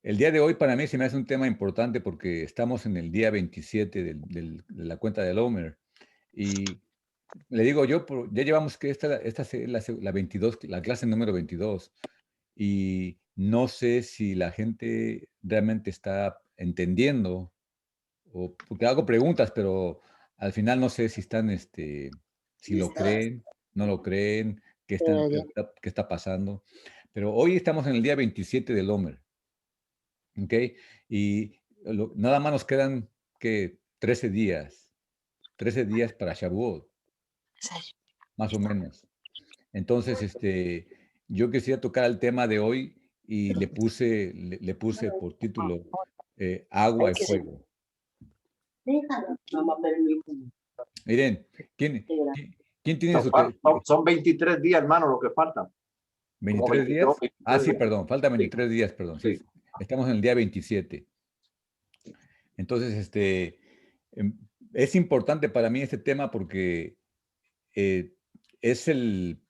El día de hoy para mí se me hace un tema importante porque estamos en el día 27 de la cuenta del Homer. Y le digo yo, ya llevamos que esta es la 22, la clase número 22. Y no sé si la gente realmente está entendiendo, o porque hago preguntas, pero al final no sé si están, si lo creen, no lo creen, qué está pasando. Pero hoy estamos en el día 27 del Homer. ¿Ok? Y nada más nos quedan que 13 días para Shavuot, más o menos. Entonces, yo quisiera tocar el tema de hoy y le puse por título Agua y Fuego. Miren, ¿quién tiene su Son 23 días, hermano, lo que faltan. Como 23 22, días? Ah, 23 sí, días. perdón, faltan Sí, 23 días, perdón. Sí, sí. estamos en el día 27. Entonces, em, es importante para mí este tema porque eh, es el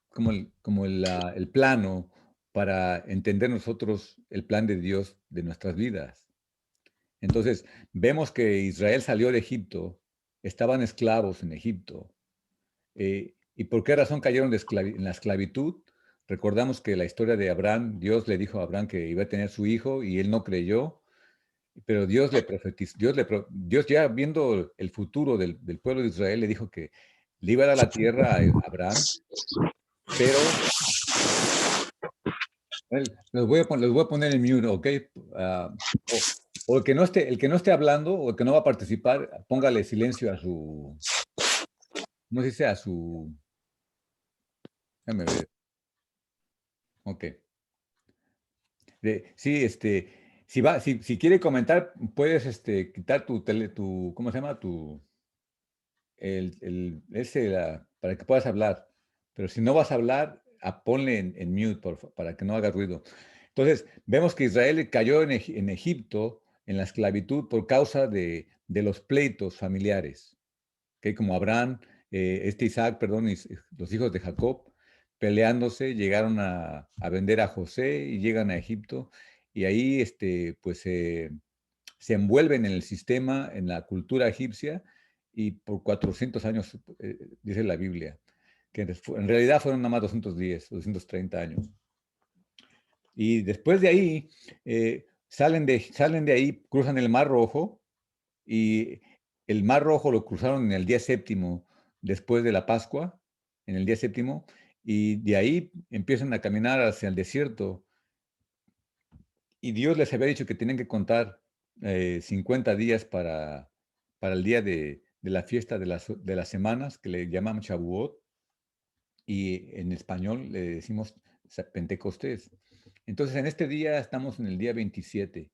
plano para entender nosotros el plan de Dios de nuestras vidas. Entonces, vemos que Israel salió de Egipto, estaban esclavos en Egipto. ¿Y por qué razón cayeron en la esclavitud? Recordamos que la historia de Abraham, Dios le dijo a Abraham que iba a tener su hijo y él no creyó, pero Dios le profetizó, Dios ya viendo el futuro del pueblo de Israel, le dijo que le iba a dar la tierra a Abraham, pero los voy a poner en mute, ¿ok? Ah, o el que no esté hablando o el que no va a participar, póngale silencio a su, ¿cómo se dice? A su, déjame ver, ok. Sí, si quiere comentar, puedes, quitar ¿cómo se llama? Para que puedas hablar. Pero si no vas a hablar, ponle en mute, para que no haga ruido. Entonces, vemos que Israel cayó en Egipto, en la esclavitud, por causa de los pleitos familiares, que como Abraham, Isaac, perdón, y los hijos de Jacob, peleándose, llegaron a vender a José y llegan a Egipto, y ahí, pues, se envuelven en el sistema, en la cultura egipcia, y por 400 años, dice la Biblia, que en realidad fueron nada más 210, 230 años. Y después de ahí, salen de ahí, cruzan el Mar Rojo, y el Mar Rojo lo cruzaron en el día séptimo, después de la Pascua, en el día séptimo, y de ahí empiezan a caminar hacia el desierto, y Dios les había dicho que tenían que contar 50 días para el día de la fiesta de las semanas, que le llaman Shavuot, y en español le decimos Pentecostés. Entonces, en este día estamos en el día 27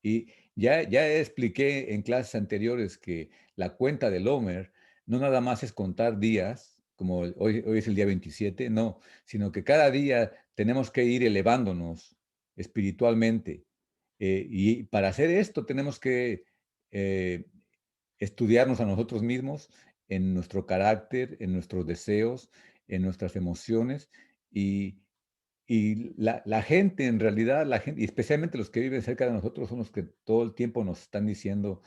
y ya expliqué en clases anteriores que la cuenta del Homer no nada más es contar días, como hoy es el día 27, no, sino que cada día tenemos que ir elevándonos espiritualmente. Y para hacer esto tenemos que eh, estudiarnos a nosotros mismos en nuestro carácter, en nuestros deseos, en nuestras emociones y, y la gente, en realidad, la gente, y especialmente los que viven cerca de nosotros, son los que todo el tiempo nos están diciendo,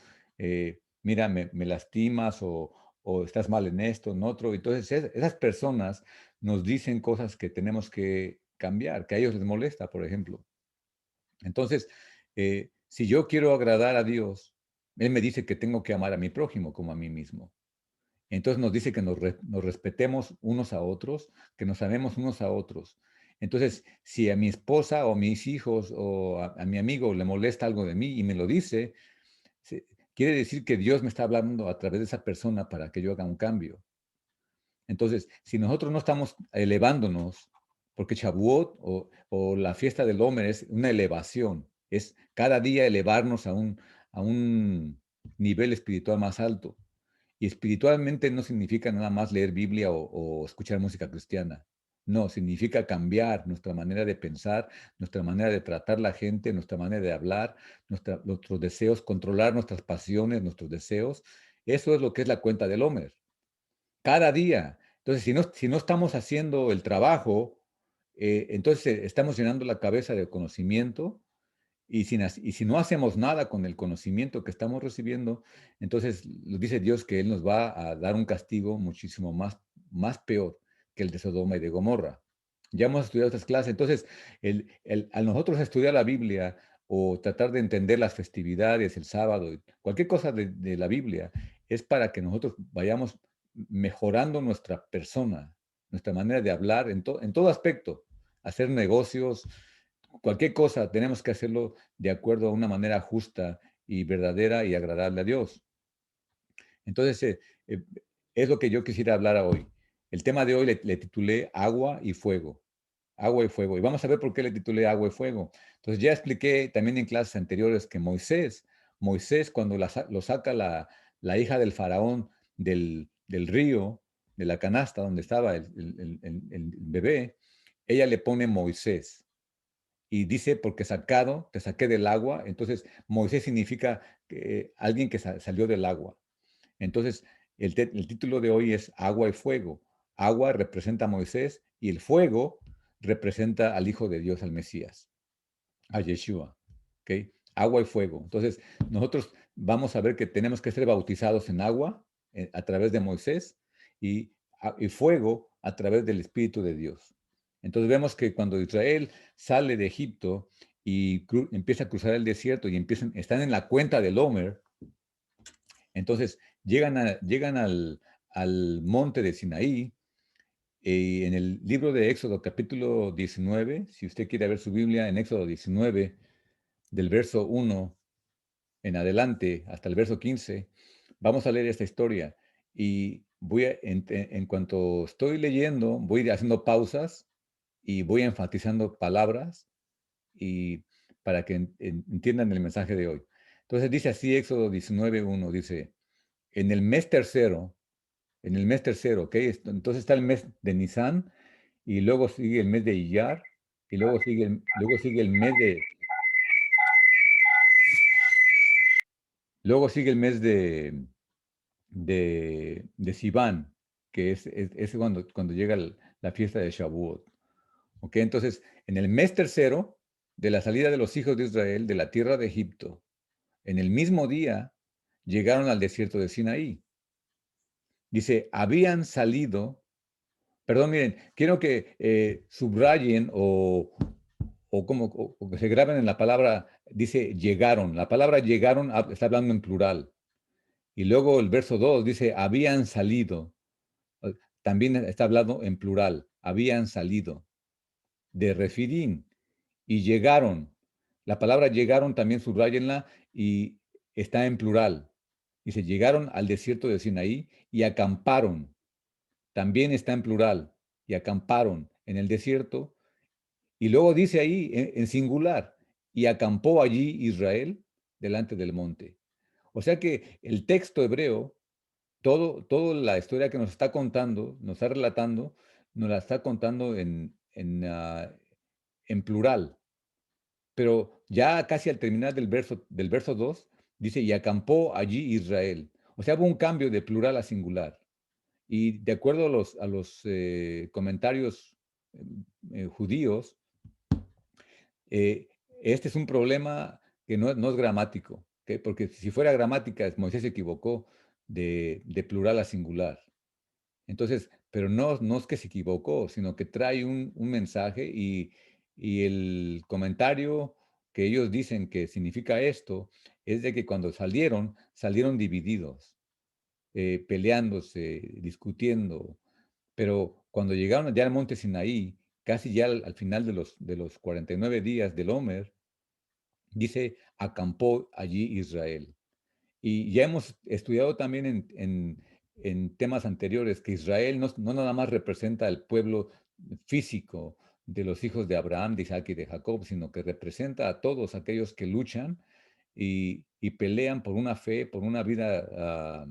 mira, me lastimas o estás mal en esto, en otro. Entonces, esas personas nos dicen cosas que tenemos que cambiar, que a ellos les molesta, por ejemplo. Entonces, si yo quiero agradar a Dios, Él me dice que tengo que amar a mi prójimo como a mí mismo. Entonces nos dice que nos respetemos unos a otros, que nos amemos unos a otros. Entonces, si a mi esposa o a mis hijos o a mi amigo le molesta algo de mí y me lo dice, quiere decir que Dios me está hablando a través de esa persona para que yo haga un cambio. Entonces, si nosotros no estamos elevándonos, porque Shavuot o la fiesta del Homer es una elevación, es cada día elevarnos a un nivel espiritual más alto. Y espiritualmente no significa nada más leer Biblia o escuchar música cristiana. No, significa cambiar nuestra manera de pensar, nuestra manera de tratar la gente, nuestra manera de hablar, nuestros deseos, controlar nuestras pasiones, nuestros deseos. Eso es lo que es la cuenta del Homer. Cada día. Entonces, si no estamos haciendo el trabajo, entonces estamos llenando la cabeza de conocimiento y si no hacemos nada con el conocimiento que estamos recibiendo, entonces dice Dios que Él nos va a dar un castigo muchísimo más peor que el de Sodoma y de Gomorra. Ya hemos estudiado estas clases, entonces al nosotros estudiar la Biblia o tratar de entender las festividades, el sábado, cualquier cosa de la Biblia, es para que nosotros vayamos mejorando nuestra persona, nuestra manera de hablar en todo aspecto, hacer negocios, cualquier cosa, tenemos que hacerlo de acuerdo a una manera justa y verdadera y agradable a Dios. Entonces, eh, es lo que yo quisiera hablar hoy. El tema de hoy le titulé Agua y Fuego. Agua y fuego. Y vamos a ver por qué le titulé Agua y Fuego. Entonces, ya expliqué también en clases anteriores que Moisés cuando lo saca la hija del faraón del río, de la canasta donde estaba el bebé, ella le pone Moisés. Y dice, porque sacado, te saqué del agua. Entonces, Moisés significa alguien que salió del agua. Entonces, el título de hoy es Agua y Fuego. Agua representa a Moisés y el fuego representa al Hijo de Dios, al Mesías, a Yeshua. ¿Ok? Agua y fuego. Entonces, nosotros vamos a ver que tenemos que ser bautizados en agua a través de Moisés y fuego a través del Espíritu de Dios. Entonces vemos que cuando Israel sale de Egipto y empieza a cruzar el desierto y están en la cuenta del Homer, entonces llegan al monte de Sinaí. Y en el libro de Éxodo, capítulo 19, si usted quiere ver su Biblia, en Éxodo 19, del verso 1 en adelante hasta el verso 15, vamos a leer esta historia. Y en cuanto estoy leyendo, voy haciendo pausas y voy enfatizando palabras y para que entiendan el mensaje de hoy. Entonces dice así Éxodo 19:1, dice, en el mes tercero, ¿ok? Entonces está el mes de Nisan y luego sigue el mes de Iyar y luego sigue el mes luego sigue el mes de Sivan, que es cuando llega la fiesta de Shavuot. ¿Ok? Entonces, en el mes tercero de la salida de los hijos de Israel de la tierra de Egipto, en el mismo día llegaron al desierto de Sinaí. Dice, habían salido, perdón, miren, quiero que subrayen o que se graben en la palabra, dice llegaron. La palabra llegaron está hablando en plural. Y luego el verso 2 dice, habían salido. También está hablando en plural, habían salido de Refidim y llegaron. La palabra llegaron también subrayenla y está en plural. Dice, llegaron al desierto de Sinaí y acamparon. También está en plural. Y acamparon en el desierto. Y luego dice ahí en singular, y acampó allí Israel delante del monte. O sea que el texto hebreo toda la historia que nos está contando, nos está relatando, nos la está contando en plural. Pero ya casi al terminar del verso 2 dice, y acampó allí Israel. O sea, hubo un cambio de plural a singular. Y de acuerdo a los comentarios judíos, eh, este es un problema que no es gramático, ¿ok? Porque si fuera gramática, Moisés se equivocó de plural a singular. Entonces, pero no es que se equivocó, sino que trae un mensaje y el comentario que ellos dicen que significa esto es de que cuando salieron divididos, peleándose, discutiendo, pero cuando llegaron ya al monte Sinaí, casi ya al final de los 49 días del Homer, dice, acampó allí Israel. Y ya hemos estudiado también en temas anteriores que Israel no nada más representa al pueblo físico de los hijos de Abraham, de Isaac y de Jacob, sino que representa a todos aquellos que luchan y pelean por una fe, por una vida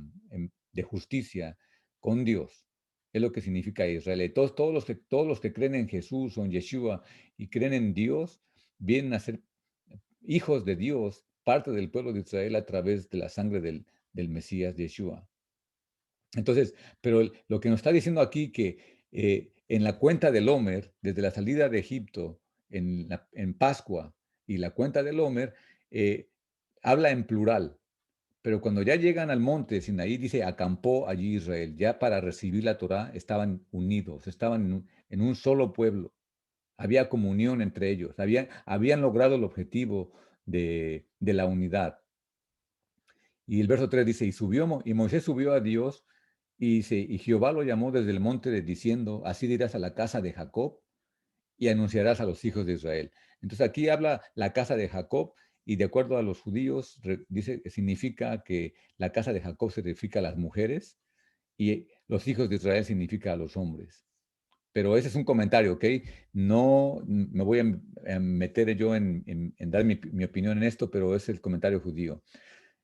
de justicia con Dios. Es lo que significa Israel. Y todos los que creen en Jesús o en Yeshua y creen en Dios, vienen a ser hijos de Dios, parte del pueblo de Israel a través de la sangre del Mesías Yeshua. Entonces, pero lo que nos está diciendo aquí que en la cuenta del Homer, desde la salida de Egipto, en Pascua, y la cuenta del Homer, eh, habla en plural. Pero cuando ya llegan al monte de Sinaí, dice, acampó allí Israel. Ya para recibir la Torá estaban unidos, estaban en un solo pueblo. Había comunión entre ellos, habían logrado el objetivo de la unidad. Y el verso 3 dice, y Moisés subió a Dios, y Jehová lo llamó desde el monte diciendo, así dirás a la casa de Jacob y anunciarás a los hijos de Israel. Entonces aquí habla la casa de Jacob, y de acuerdo a los judíos, dice que significa que la casa de Jacob se significa a las mujeres y los hijos de Israel significa a los hombres. Pero ese es un comentario, ¿ok? No me voy a meter yo en dar mi opinión en esto, pero es el comentario judío.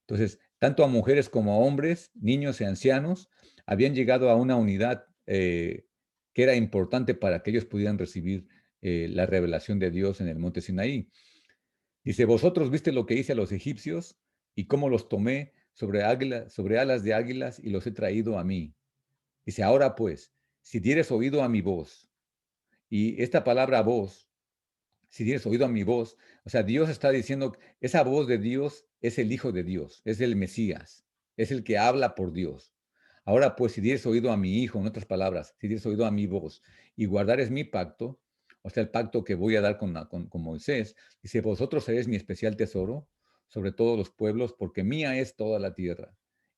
Entonces, tanto a mujeres como a hombres, niños y ancianos, habían llegado a una unidad que era importante para que ellos pudieran recibir la revelación de Dios en el monte Sinaí. Dice, vosotros viste lo que hice a los egipcios y cómo los tomé sobre alas de águilas y los he traído a mí. Dice, ahora pues, si dieres oído a mi voz, y esta palabra voz, si dieres oído a mi voz, o sea, Dios está diciendo, esa voz de Dios es el Hijo de Dios, es el Mesías, es el que habla por Dios. Ahora pues, si dieres oído a mi Hijo, en otras palabras, si dieres oído a mi voz y guardares mi pacto, o sea, el pacto que voy a dar con Moisés, dice, vosotros seréis mi especial tesoro sobre todos los pueblos, porque mía es toda la tierra.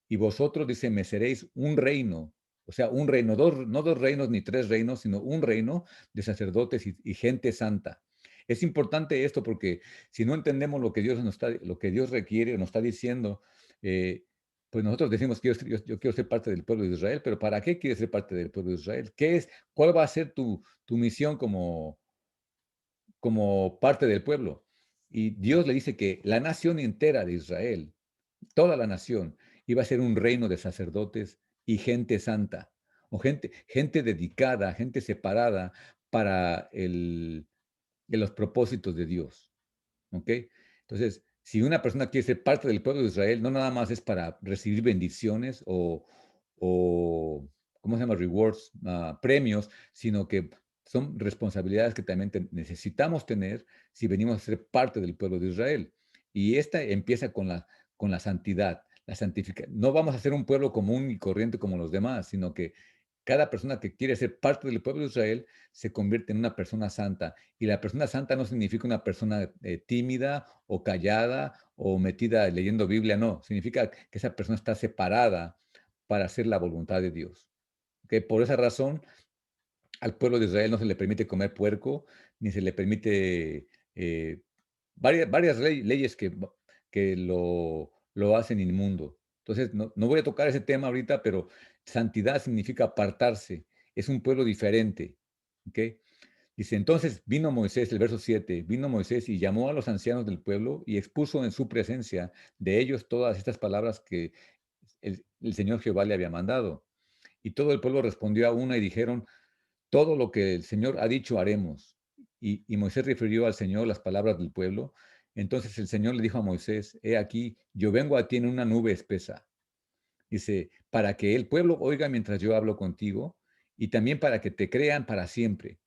Y vosotros, dice, me seréis un reino, o sea, un reino, no dos reinos ni tres reinos, sino un reino de sacerdotes y gente santa. Es importante esto porque si no entendemos lo que Dios requiere o nos está diciendo, pues nosotros decimos que yo quiero ser parte del pueblo de Israel, pero ¿para qué quieres ser parte del pueblo de Israel? ¿Cuál va a ser tu misión como parte del pueblo? Y Dios le dice que la nación entera de Israel, toda la nación, iba a ser un reino de sacerdotes y gente santa, o gente dedicada, gente separada para de los propósitos de Dios. ¿Ok? Entonces, si una persona quiere ser parte del pueblo de Israel, no nada más es para recibir bendiciones o ¿cómo se llama? Rewards, premios, sino que son responsabilidades que también necesitamos tener si venimos a ser parte del pueblo de Israel. Y esta empieza con la santidad, la santificación. No vamos a ser un pueblo común y corriente como los demás, sino que cada persona que quiere ser parte del pueblo de Israel se convierte en una persona santa. Y la persona santa no significa una persona tímida o callada o metida leyendo Biblia, no. Significa que esa persona está separada para hacer la voluntad de Dios. Que por esa razón al pueblo de Israel no se le permite comer puerco, ni se le permite varias leyes que lo hacen inmundo. Entonces, no voy a tocar ese tema ahorita, pero santidad significa apartarse. Es un pueblo diferente. ¿Ok? Dice, entonces vino Moisés, el verso 7, vino Moisés y llamó a los ancianos del pueblo y expuso en su presencia de ellos todas estas palabras que el Señor Jehová le había mandado. Y todo el pueblo respondió a una y dijeron, todo lo que el Señor ha dicho haremos. Y Moisés refirió al Señor las palabras del pueblo. Entonces el Señor le dijo a Moisés, he aquí, yo vengo a ti en una nube espesa. Dice, para que el pueblo oiga mientras yo hablo contigo y también para que te crean para siempre.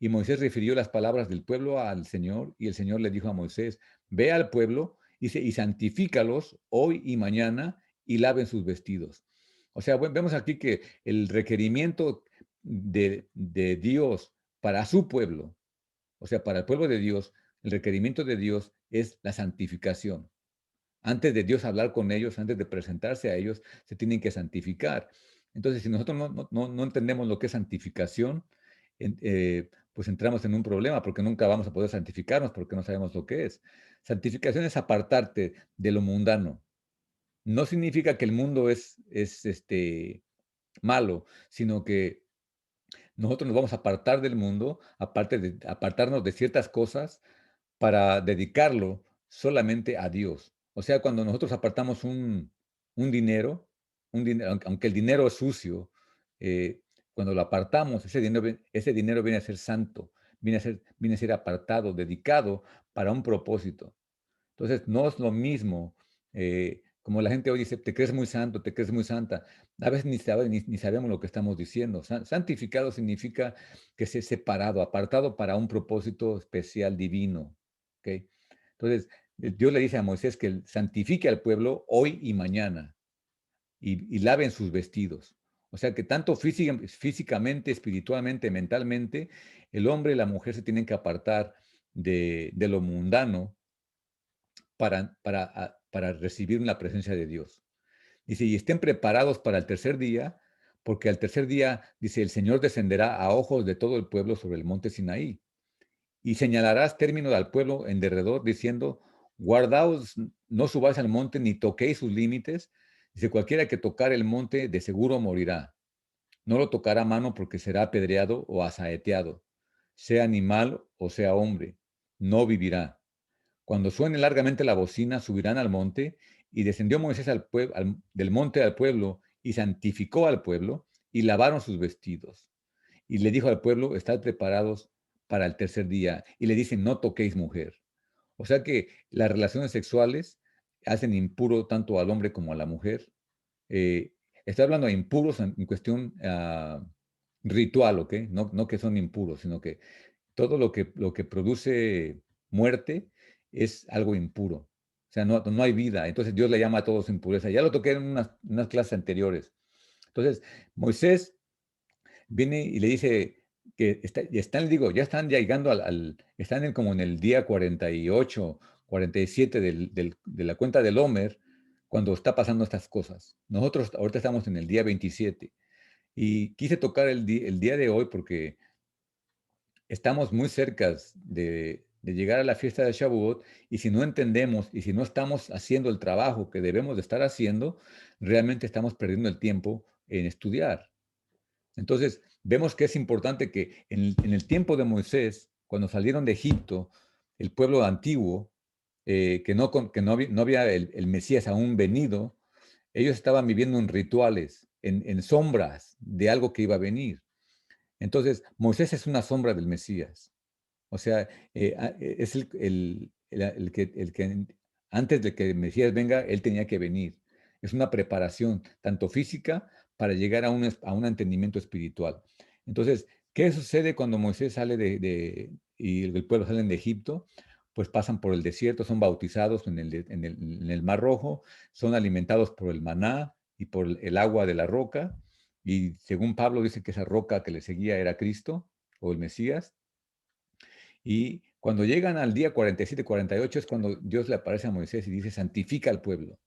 Y Moisés refirió las palabras del pueblo al Señor y el Señor le dijo a Moisés, ve al pueblo y santifícalos hoy y mañana y laven sus vestidos. O sea, vemos aquí que el requerimiento de Dios para su pueblo, o sea, para el pueblo de Dios, el requerimiento de Dios es la santificación. Antes de Dios hablar con ellos, antes de presentarse a ellos, se tienen que santificar. Entonces, si nosotros no entendemos lo que es santificación, pues entramos en un problema porque nunca vamos a poder santificarnos porque no sabemos lo que es. Santificación es apartarte de lo mundano. No significa que el mundo es malo, sino que nosotros nos vamos a apartar del mundo, aparte de apartarnos de ciertas cosas para dedicarlo solamente a Dios. O sea, cuando nosotros apartamos un dinero, aunque el dinero es sucio, cuando lo apartamos, ese dinero viene a ser santo, viene a ser apartado, dedicado para un propósito. Entonces, no es lo mismo, como la gente hoy dice, te crees muy santo, te crees muy santa. A veces ni sabemos lo que estamos diciendo. Santificado significa que se separado, apartado para un propósito especial divino. ¿Ok? Entonces, Dios le dice a Moisés que santifique al pueblo hoy y mañana y laven sus vestidos. O sea que tanto físicamente, espiritualmente, mentalmente, el hombre y la mujer se tienen que apartar de lo mundano para recibir la presencia de Dios. Dice, y estén preparados para el tercer día, porque al tercer día, dice, el Señor descenderá a ojos de todo el pueblo sobre el monte Sinaí. Y señalarás término al pueblo en derredor, diciendo, guardaos, no subáis al monte, ni toquéis sus límites. Dice, cualquiera que tocar el monte, de seguro morirá. No lo tocará a mano porque será apedreado o asaeteado, sea animal o sea hombre, no vivirá. Cuando suene largamente la bocina, subirán al monte, y descendió Moisés del monte al pueblo, y santificó al pueblo, y lavaron sus vestidos. Y le dijo al pueblo, estad preparados para el tercer día. Y le dicen, no toquéis mujer. O sea que las relaciones sexuales hacen impuro tanto al hombre como a la mujer. Estoy hablando de impuros en cuestión ritual, ¿ok? No que son impuros, sino que todo lo que produce muerte es algo impuro. O sea, no hay vida. Entonces Dios le llama a todos impureza. Ya lo toqué en unas clases anteriores. Entonces, Moisés viene y le dice que digo, ya están llegando están como en el día 48, 47 de la cuenta del Homer, cuando está pasando estas cosas. Nosotros ahorita estamos en el día 27 y quise tocar el día de hoy porque estamos muy cerca de llegar a la fiesta de Shavuot, y si no entendemos y si no estamos haciendo el trabajo que debemos de estar haciendo, realmente estamos perdiendo el tiempo en estudiar. Entonces, vemos que es importante que en el tiempo de Moisés, cuando salieron de Egipto, el pueblo antiguo, que no había el Mesías aún venido, ellos estaban viviendo en rituales, en sombras de algo que iba a venir. Entonces, Moisés es una sombra del Mesías. O sea, es el que antes de que el Mesías venga, él tenía que venir. Es una preparación, tanto física, para llegar a un entendimiento espiritual. Entonces, ¿qué sucede cuando Moisés sale y el pueblo salen de Egipto? Pues pasan por el desierto, son bautizados en el Mar Rojo, son alimentados por el maná y por el agua de la roca. Y según Pablo dice que esa roca que le seguía era Cristo o el Mesías. Y cuando llegan al día 47, 48 es cuando Dios le aparece a Moisés y dice, santifica al pueblo.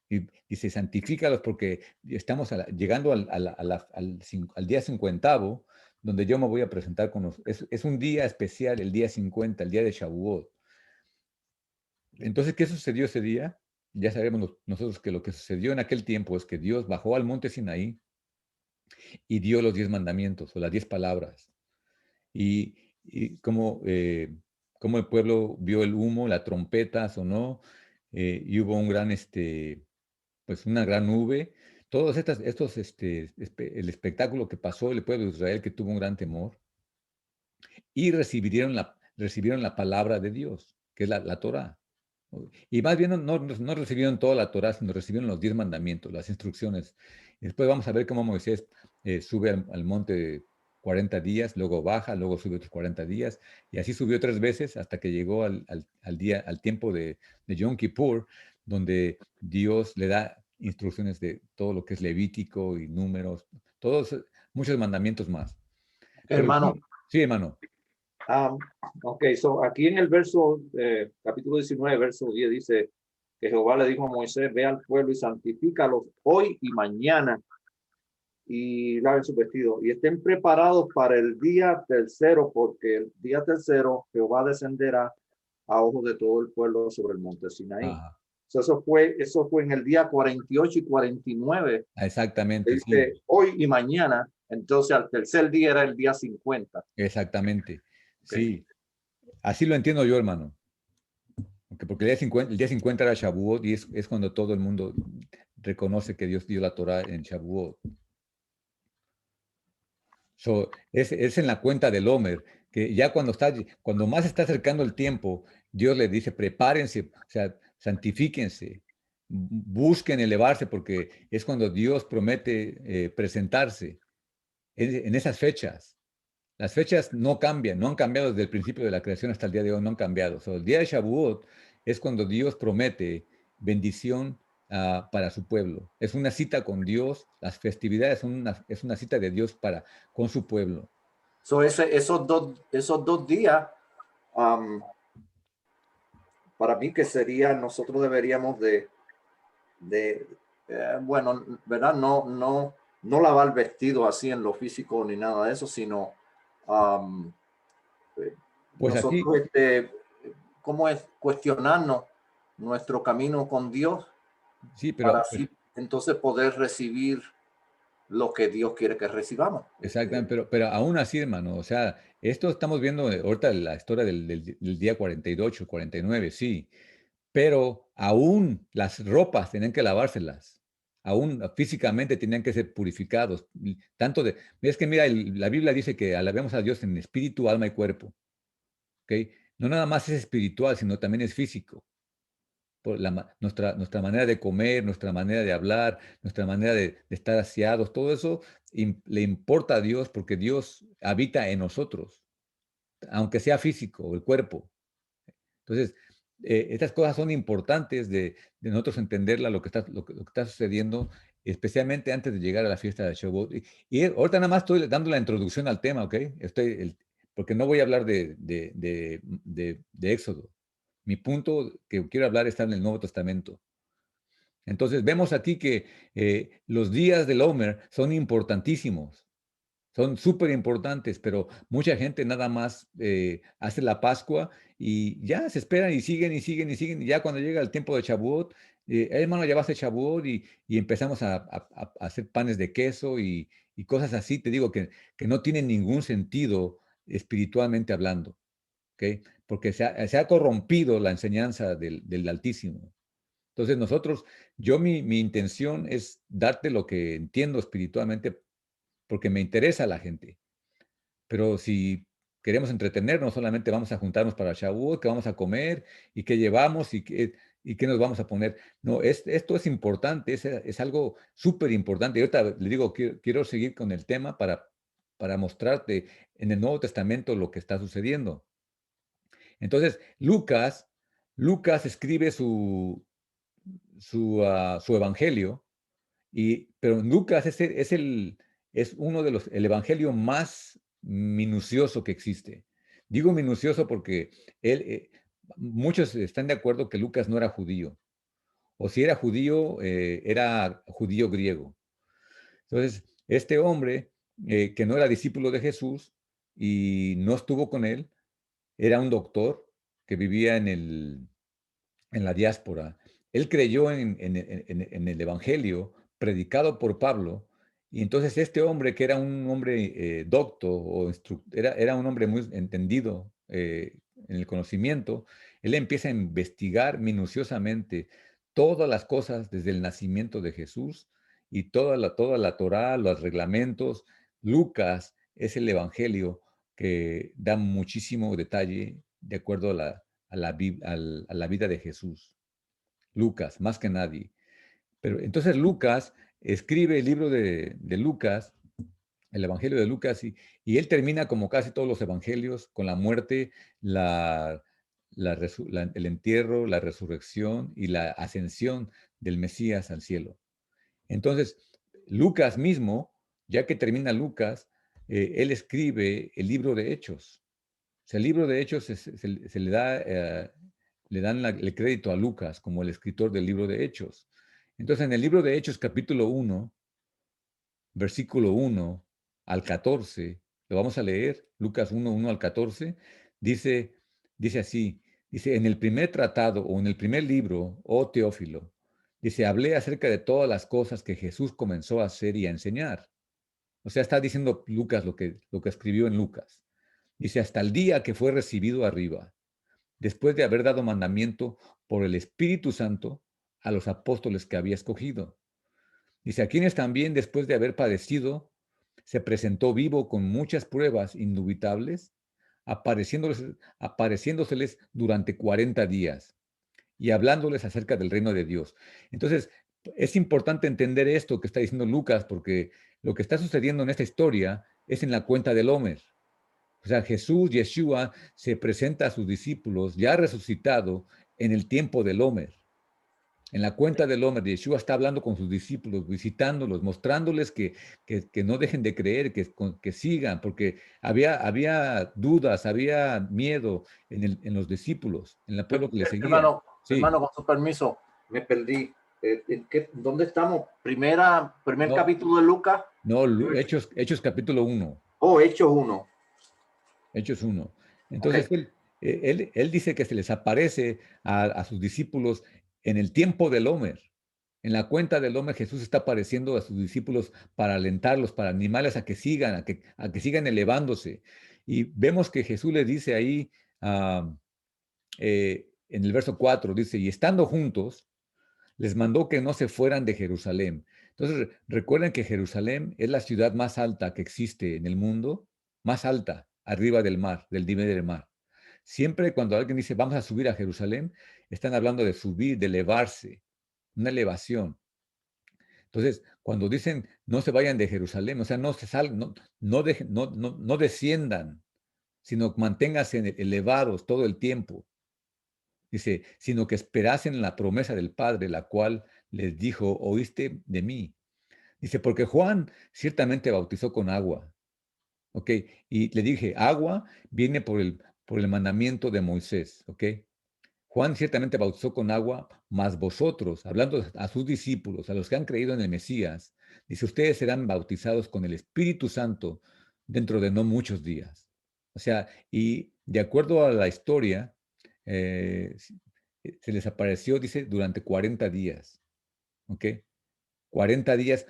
Y dice, santifícalos porque estamos llegando al día 50, donde yo me voy a presentar con los... Es un día especial, el día 50, el día de Shavuot. Entonces, ¿qué sucedió ese día? Ya sabemos nosotros que lo que sucedió en aquel tiempo es que Dios bajó al monte Sinaí y dio los 10 mandamientos o las 10 palabras. Y cómo el pueblo vio el humo, la trompeta sonó, y hubo pues una gran nube. Todos el espectáculo que pasó el pueblo de Israel, que tuvo un gran temor, y recibieron la palabra de Dios, que es la Torá. Y más bien no recibieron toda la Torá, sino recibieron los 10 mandamientos, las instrucciones. Y después vamos a ver cómo Moisés sube al monte 40 días, luego baja, luego sube otros 40 días, y así subió 3 veces hasta que llegó al tiempo de Yom Kippur, donde Dios le da instrucciones de todo lo que es Levítico y Números, muchos mandamientos más. Pero Hermano, sí, sí, hermano. um, ok, so aquí en el verso, capítulo 19, verso 10 dice que Jehová le dijo a Moisés, ve al pueblo y santifícalos hoy y mañana y laven sus vestidos y estén preparados para el día tercero, porque el día tercero Jehová descenderá a ojos de todo el pueblo sobre el monte Sinaí. Ajá, So, eso fue en el día 48 y 49. exactamente, sí, Dice hoy y mañana, entonces al tercer día era el día 50. exactamente. Okay. Sí, así lo entiendo yo, hermano. Porque el día 50 era Shavuot y es cuando todo el mundo reconoce que Dios dio la Torah en Shavuot. Es en la cuenta del Homer, que ya cuando más está acercando el tiempo, Dios le dice, prepárense, o sea, santifíquense, busquen elevarse, porque es cuando Dios promete presentarse en esas fechas. Las fechas no cambian, no han cambiado desde el principio de la creación hasta el día de hoy, no han cambiado. So, el día de Shavuot es cuando Dios promete bendición para su pueblo. Es una cita con Dios, las festividades son es una cita de Dios con su pueblo. So, esos dos días, um, para mí que sería, nosotros deberíamos de bueno, ¿verdad? No lavar vestido así en lo físico ni nada de eso, sino um, Pues aquí, nosotros, ¿cómo es? Cuestionarnos nuestro camino con Dios sí, para pero así entonces poder recibir lo que Dios quiere que recibamos. exactamente, pero aún así, hermano, o sea, esto estamos viendo ahorita la historia del día 48, 49, sí, pero aún las ropas tenían que lavárselas, aún físicamente tenían que ser purificados, tanto de, es que mira, la Biblia dice que alabemos a Dios en espíritu, alma y cuerpo, ¿ok? No nada más es espiritual, sino también es físico. Por nuestra manera de comer, nuestra manera de hablar, nuestra manera de estar aseados, todo eso le importa a Dios porque Dios habita en nosotros, aunque sea físico, el cuerpo. Entonces, estas cosas son importantes de nosotros entenderla, lo que está sucediendo, especialmente antes de llegar a la fiesta de Shavuot. Y ahorita nada más estoy dando la introducción al tema, ¿ok? Porque no voy a hablar de Éxodo. Mi punto que quiero hablar está en el Nuevo Testamento. Entonces, vemos aquí que los días del Omer son importantísimos. Son súper importantes, pero mucha gente nada más hace la Pascua y ya se esperan y siguen y siguen y siguen. Y ya cuando llega el tiempo de Shavuot, hermano, ya va a ser Shavuot y empezamos a hacer panes de queso y cosas así. Te digo que no tienen ningún sentido espiritualmente hablando, ¿ok? Porque se ha corrompido la enseñanza del Altísimo. Entonces mi intención es darte lo que entiendo espiritualmente porque me interesa la gente. Pero si queremos entretenernos, solamente vamos a juntarnos para Shavuot, qué vamos a comer y qué llevamos y qué nos vamos a poner. No, esto es importante, es algo súper importante. Y ahorita le digo, quiero seguir con el tema para mostrarte en el Nuevo Testamento lo que está sucediendo. Entonces, Lucas escribe su evangelio, pero Lucas es uno de el evangelio más minucioso que existe. Digo minucioso porque muchos están de acuerdo que Lucas no era judío, o si era judío griego. Entonces, este hombre que no era discípulo de Jesús y no estuvo con él, era un doctor que vivía en la diáspora. Él creyó en el Evangelio predicado por Pablo, y entonces este hombre, que era un hombre docto, era un hombre muy entendido en el conocimiento, él empieza a investigar minuciosamente todas las cosas desde el nacimiento de Jesús y toda la Torá, los reglamentos. Lucas es el Evangelio que da muchísimo detalle de acuerdo a la vida de Jesús. Lucas, más que nadie. Pero entonces Lucas escribe el libro de Lucas, el Evangelio de Lucas, y él termina como casi todos los evangelios con la muerte, el entierro, la resurrección y la ascensión del Mesías al cielo. Entonces, Lucas mismo, ya que termina Lucas, él escribe el libro de Hechos. O sea, el libro de Hechos se le dan el crédito a Lucas como el escritor del libro de Hechos. Entonces, en el libro de Hechos, capítulo 1, versículo 1 al 14, lo vamos a leer, Lucas 1, 1 al 14, dice, dice, en el primer tratado o en el primer libro, oh Teófilo, dice, hablé acerca de todas las cosas que Jesús comenzó a hacer y a enseñar. O sea, está diciendo Lucas lo que escribió en Lucas. Dice, hasta el día que fue recibido arriba, después de haber dado mandamiento por el Espíritu Santo a los apóstoles que había escogido. Dice, a quienes también después de haber padecido, se presentó vivo con muchas pruebas indubitables, apareciéndoseles durante 40 días y hablándoles acerca del reino de Dios. Entonces, es importante entender esto que está diciendo Lucas, porque lo que está sucediendo en esta historia es en la cuenta del Homer. O sea, Jesús, Yeshua, se presenta a sus discípulos ya resucitado en el tiempo del Homer. En la cuenta del Homer, Yeshua está hablando con sus discípulos, visitándolos, mostrándoles que no dejen de creer, que sigan, porque había dudas, había miedo en los discípulos, en el pueblo que le seguía. Hermano, Sí, hermano, con su permiso, me perdí. ¿Dónde estamos? Primer no, capítulo de Lucas. no, Hechos capítulo 1. Oh, Hechos 1. Hechos 1. Ok. Entonces, él dice que se les aparece a sus discípulos en el tiempo del Homer. En la cuenta del Homer, Jesús está apareciendo a sus discípulos para alentarlos, para animarles a que sigan, a que sigan elevándose. Y vemos que Jesús le dice ahí, en el verso 4, dice, y estando juntos, les mandó que no se fueran de Jerusalén. Entonces, recuerden que Jerusalén es la ciudad más alta que existe en el mundo, más alta, arriba del mar, del nivel del mar. Siempre cuando alguien dice vamos a subir a Jerusalén, están hablando de subir, de elevarse, una elevación. Entonces, cuando dicen no se vayan de Jerusalén, o sea, no se salgan, no desciendan, sino manténganse elevados todo el tiempo. Dice, sino que esperasen la promesa del Padre, la cual les dijo, oíste de mí. Dice, porque Juan ciertamente bautizó con agua, ¿ok? Y le dije, agua viene por el mandamiento de Moisés, ¿ok? Juan ciertamente bautizó con agua, mas vosotros, hablando a sus discípulos, a los que han creído en el Mesías, dice, ustedes serán bautizados con el Espíritu Santo dentro de no muchos días. O sea, y de acuerdo a la historia, eh, se les apareció, dice, durante 40 días, ¿ok? 40 días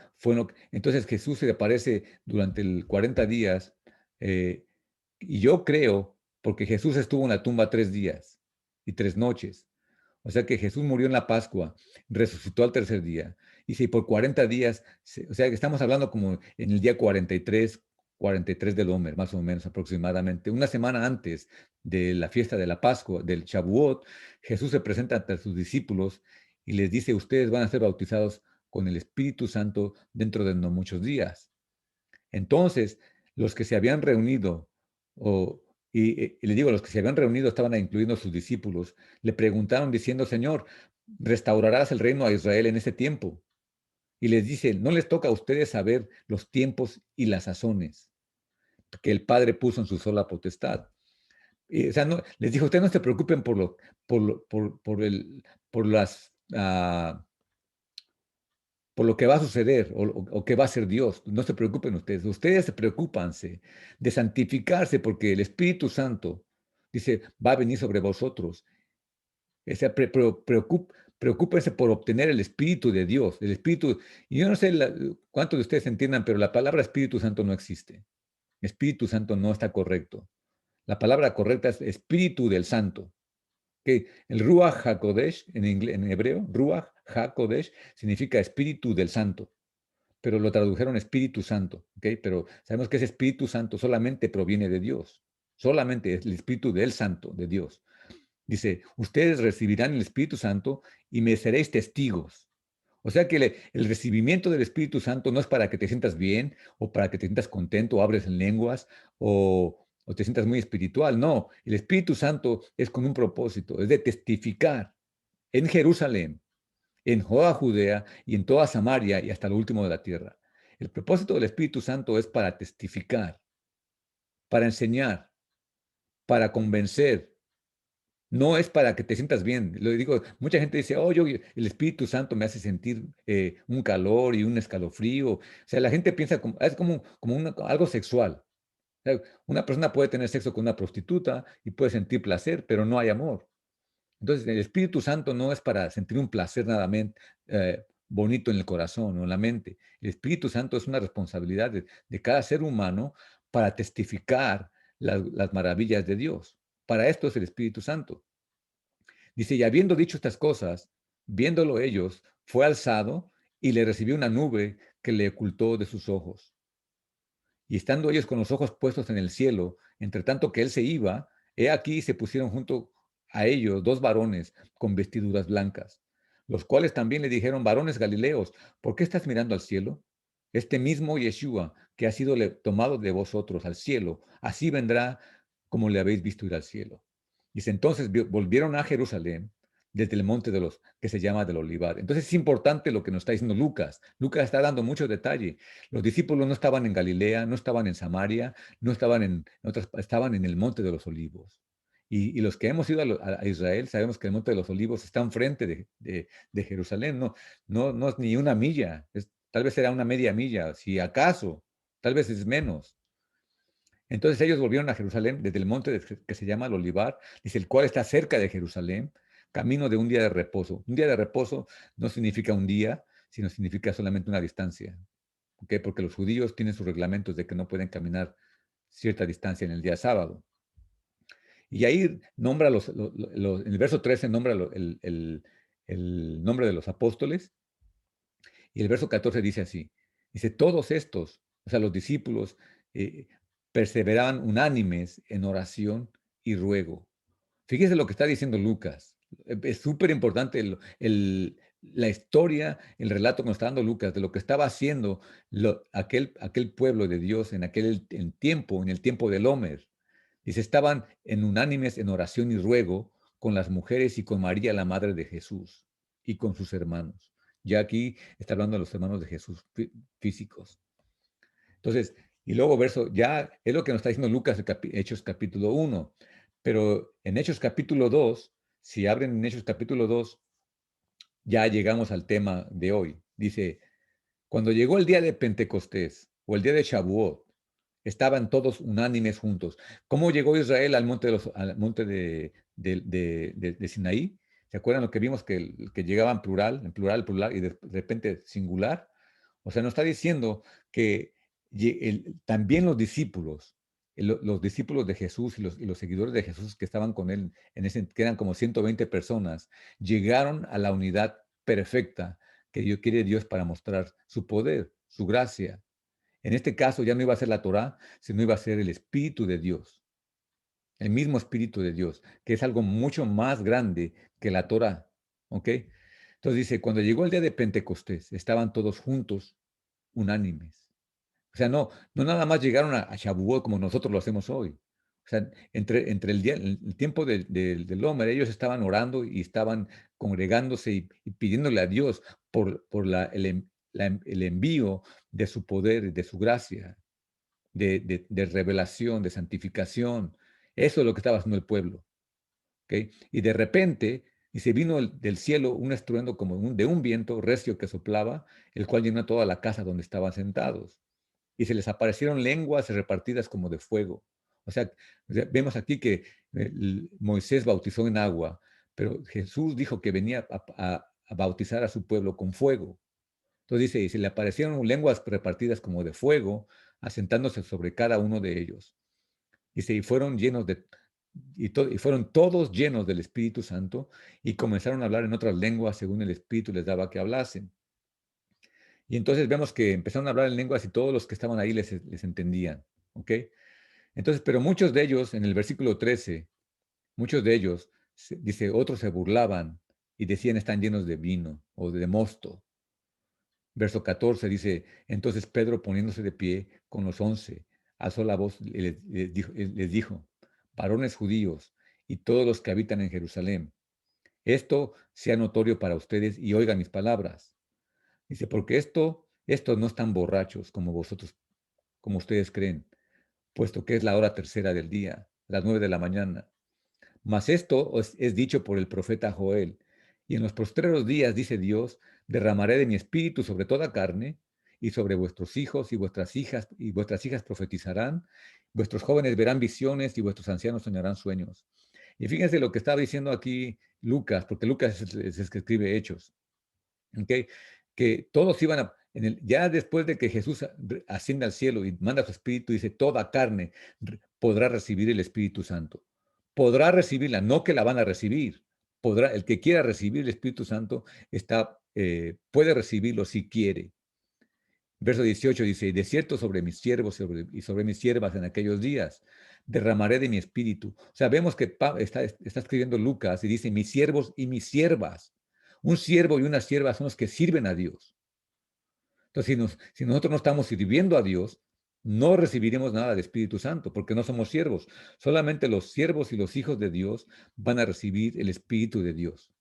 entonces Jesús se le aparece durante el 40 días, eh, y yo creo, porque Jesús estuvo en la tumba 3 días y 3 noches. O sea que Jesús murió en la Pascua, resucitó al tercer día. Y si por 40 días, o sea que estamos hablando como en el día 43 del Homer, más o menos aproximadamente. Una semana antes de la fiesta de la Pascua, del Shavuot, Jesús se presenta ante sus discípulos y les dice, ustedes van a ser bautizados con el Espíritu Santo dentro de no muchos días. Entonces, los que se habían reunido, y le digo, los que se habían reunido estaban incluyendo sus discípulos, le preguntaron diciendo, Señor, ¿restaurarás el reino a Israel en ese tiempo? Y les dice, no les toca a ustedes saber los tiempos y las sazones que el Padre puso en su sola potestad. O sea, no, les dijo, ustedes no se preocupen por lo que va a suceder o que va a ser Dios. No se preocupen ustedes. Ustedes se preocupanse de santificarse porque el Espíritu Santo, dice, va a venir sobre vosotros. O sea, preocúpense por obtener el Espíritu de Dios. El Espíritu, y yo no sé cuántos de ustedes entiendan, pero la palabra Espíritu Santo no existe. Espíritu Santo no está correcto. La palabra correcta es Espíritu del Santo. Que el Ruach HaKodesh, en hebreo, Ruach HaKodesh significa Espíritu del Santo, pero lo tradujeron Espíritu Santo, ¿ok? Pero sabemos que ese Espíritu Santo solamente proviene de Dios, solamente es el Espíritu del Santo, de Dios. Dice, ustedes recibirán el Espíritu Santo y me seréis testigos. O sea que el recibimiento del Espíritu Santo no es para que te sientas bien o para que te sientas contento o hables en lenguas o te sientas muy espiritual. No, el Espíritu Santo es con un propósito, es de testificar en Jerusalén, en toda Judea y en toda Samaria y hasta lo último de la tierra. El propósito del Espíritu Santo es para testificar, para enseñar, para convencer. No es para que te sientas bien. Lo digo, mucha gente dice, oh, el Espíritu Santo me hace sentir un calor y un escalofrío. O sea, la gente piensa es como algo sexual. O sea, una persona puede tener sexo con una prostituta y puede sentir placer, pero no hay amor. Entonces, el Espíritu Santo no es para sentir un placer nada bonito en el corazón o en la mente. El Espíritu Santo es una responsabilidad de cada ser humano para testificar las maravillas de Dios. Para esto es el Espíritu Santo. Dice, y habiendo dicho estas cosas, viéndolo ellos, fue alzado y le recibió una nube que le ocultó de sus ojos. Y estando ellos con los ojos puestos en el cielo, entre tanto que él se iba, he aquí se pusieron junto a ellos dos varones con vestiduras blancas, los cuales también le dijeron, varones Galileos, ¿por qué estás mirando al cielo? este mismo Yeshua que ha sido tomado de vosotros al cielo, así vendrá como le habéis visto ir al cielo. Dice, entonces volvieron a Jerusalén desde el monte de los, que se llama del Olivar. Entonces es importante lo que nos está diciendo Lucas. Lucas está dando mucho detalle. Los discípulos no estaban en Galilea, no estaban en Samaria, no estaban en otras, estaban en el monte de los olivos. Y los que hemos ido a Israel sabemos que el monte de los olivos está enfrente de Jerusalén, no es ni una milla, tal vez será una media milla, si acaso, tal vez es menos. Entonces ellos volvieron a Jerusalén desde el monte que se llama el Olivar, dice, el cual está cerca de Jerusalén, camino de un día de reposo. Un día de reposo no significa un día, sino significa solamente una distancia. ¿Ok? Porque los judíos tienen sus reglamentos de que no pueden caminar cierta distancia en el día sábado. Y ahí nombra en el verso 13 nombra el nombre de los apóstoles, y el verso 14 dice así, dice, todos estos, o sea, los discípulos, eh, perseveraban unánimes en oración y ruego. Fíjese lo que está diciendo Lucas. Es súper importante la historia, el relato que nos está dando Lucas de lo que estaba haciendo aquel pueblo de Dios en en el tiempo del Homer. Dice, estaban en unánimes en oración y ruego con las mujeres y con María, la madre de Jesús, y con sus hermanos. Ya aquí está hablando de los hermanos de Jesús físicos. Entonces, y luego ya es lo que nos está diciendo Lucas en Hechos capítulo 1, pero en Hechos capítulo 2, si abren en Hechos capítulo 2, ya llegamos al tema de hoy. Dice, cuando llegó el día de Pentecostés o el día de Shavuot, estaban todos unánimes juntos. ¿Cómo llegó Israel al monte de Sinaí? ¿Se acuerdan lo que vimos que llegaban en plural, y de repente singular? O sea, nos está diciendo que también los discípulos, los discípulos de Jesús y los seguidores de Jesús que estaban con él, que eran como 120 personas, llegaron a la unidad perfecta que Dios quiere Dios para mostrar su poder, su gracia. En este caso ya no iba a ser la Torá, sino iba a ser el Espíritu de Dios, el mismo Espíritu de Dios, que es algo mucho más grande que la Torá. ¿Ok? Entonces dice, cuando llegó el día de Pentecostés, estaban todos juntos, unánimes. O sea, no nada más llegaron a Shavuot como nosotros lo hacemos hoy. O sea, entre el tiempo del Homer, ellos estaban orando y estaban congregándose y pidiéndole a Dios por el envío de su poder, de su gracia, de revelación, de santificación. Eso es lo que estaba haciendo el pueblo. ¿Ok? Y de repente, y se vino del cielo un estruendo como de un viento recio que soplaba, el cual llenó toda la casa donde estaban sentados. Y se les aparecieron lenguas repartidas como de fuego. O sea, vemos aquí que Moisés bautizó en agua, pero Jesús dijo que venía a bautizar a su pueblo con fuego. Entonces dice, y se le aparecieron lenguas repartidas como de fuego, asentándose sobre cada uno de ellos. Dice, y fueron todos llenos del Espíritu Santo y comenzaron a hablar en otras lenguas según el Espíritu les daba que hablasen. Y entonces vemos que empezaron a hablar en lenguas y todos los que estaban ahí les entendían. ¿Ok? Entonces, pero muchos de ellos, en el versículo 13, muchos de ellos, dice, otros se burlaban y decían están llenos de vino o de mosto. Verso 14 dice, entonces Pedro poniéndose de pie con los 11, alzó la voz y les dijo, varones judíos y todos los que habitan en Jerusalén, esto sea notorio para ustedes y oigan mis palabras. Dice, porque estos no están borrachos como vosotros, como ustedes creen, puesto que es la hora tercera del día, las 9 de la mañana. Mas esto es dicho por el profeta Joel. Y en los postreros días, dice Dios, derramaré de mi espíritu sobre toda carne, y sobre vuestros hijos y vuestras hijas profetizarán, vuestros jóvenes verán visiones y vuestros ancianos soñarán sueños. Y fíjense lo que estaba diciendo aquí Lucas, porque Lucas es el que escribe Hechos, ¿ok? Que todos iban ya después de que Jesús asciende al cielo y manda su espíritu, dice, toda carne podrá recibir el Espíritu Santo. Podrá recibirla, no que la van a recibir. El que quiera recibir el Espíritu Santo puede recibirlo si quiere. Verso 18 dice, de cierto sobre mis siervos y sobre mis siervas en aquellos días, derramaré de mi espíritu. O sea, vemos que está escribiendo Lucas y dice, mis siervos y mis siervas. Un siervo y una sierva son los que sirven a Dios. Entonces, si nosotros no estamos sirviendo a Dios, no recibiremos nada del Espíritu Santo, porque no somos siervos. Solamente los siervos y los hijos de Dios van a recibir el Espíritu de Dios.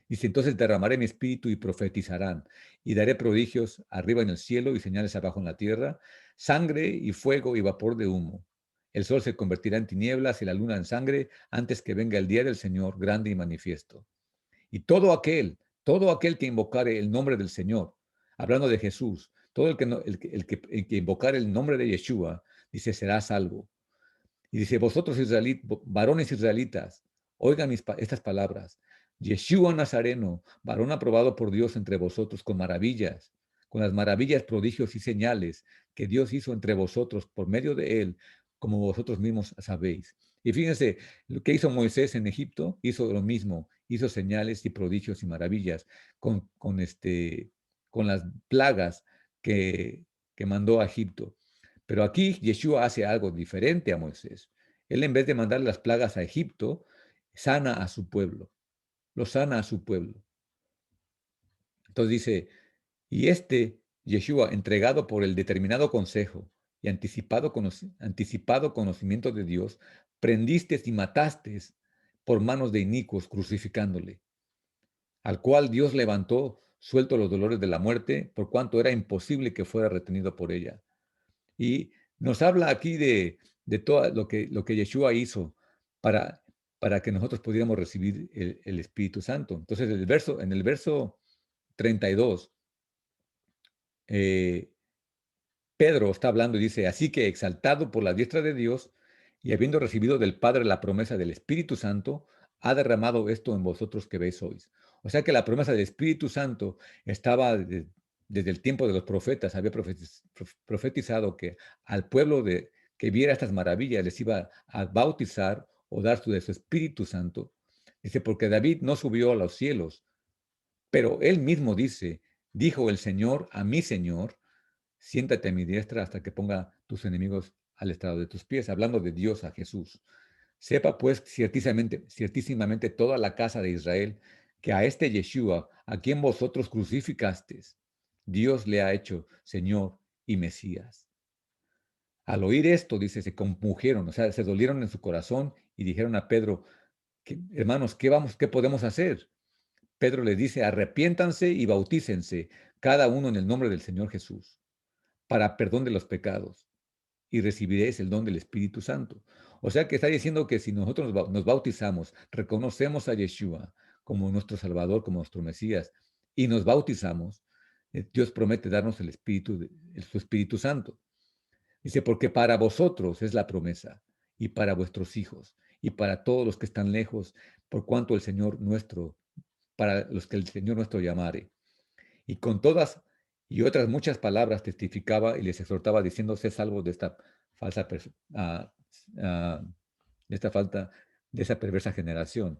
Dice, entonces derramaré mi espíritu y profetizarán, y daré prodigios arriba en el cielo y señales abajo en la tierra, sangre y fuego y vapor de humo. El sol se convertirá en tinieblas y la luna en sangre antes que venga el día del Señor grande y manifiesto. Y todo aquel que invocare el nombre del Señor, hablando de Jesús, todo el que, no- el que invocare el nombre de Yeshua, dice, será salvo. Y dice, vosotros varones israelitas, oigan estas palabras. Yeshua Nazareno, varón aprobado por Dios entre vosotros con maravillas, con las maravillas, prodigios y señales que Dios hizo entre vosotros por medio de él, como vosotros mismos sabéis. Y fíjense, lo que hizo Moisés en Egipto, hizo lo mismo, hizo señales y prodigios y maravillas con las plagas que mandó a Egipto. Pero aquí Yeshua hace algo diferente a Moisés. Él, en vez de mandar las plagas a Egipto, sana a su pueblo, lo sana a su pueblo. Entonces dice, y Yeshua, entregado por el determinado consejo y anticipado conocimiento de Dios, prendiste y mataste por manos de inicuos, crucificándole, al cual Dios levantó, suelto los dolores de la muerte, por cuanto era imposible que fuera retenido por ella. Y nos habla aquí de todo lo que Yeshua hizo para, para que nosotros pudiéramos recibir el Espíritu Santo. Entonces, en el verso 32, eh, Pedro está hablando y dice, así que exaltado por la diestra de Dios y habiendo recibido del Padre la promesa del Espíritu Santo, ha derramado esto en vosotros que veis hoy. O sea que la promesa del Espíritu Santo estaba desde el tiempo de los profetas, había profetizado que al pueblo que viera estas maravillas les iba a bautizar o dar de su Espíritu Santo. Dice, porque David no subió a los cielos, pero él mismo dice, dijo el Señor a mi Señor, siéntate a mi diestra hasta que ponga tus enemigos al estrado de tus pies, hablando de Dios a Jesús. Sepa pues ciertísimamente toda la casa de Israel que a este Yeshua, a quien vosotros crucificasteis, Dios le ha hecho Señor y Mesías. Al oír esto, dice, se compungieron, o sea, se dolieron en su corazón y dijeron a Pedro, hermanos, ¿qué podemos hacer? Pedro les dice, arrepiéntanse y bautícense, cada uno en el nombre del Señor Jesús, para perdón de los pecados, y recibiréis el don del Espíritu Santo. O sea que está diciendo que si nosotros nos bautizamos, reconocemos a Yeshua como nuestro Salvador, como nuestro Mesías, y nos bautizamos, Dios promete darnos su Espíritu Santo. Dice, porque para vosotros es la promesa, y para vuestros hijos, y para todos los que están lejos, por cuanto el Señor nuestro, para los que el Señor nuestro llamare. Y con todas y otras muchas palabras testificaba y les exhortaba diciendo, sé salvos de esta falsa, de esta falta, de esa perversa generación.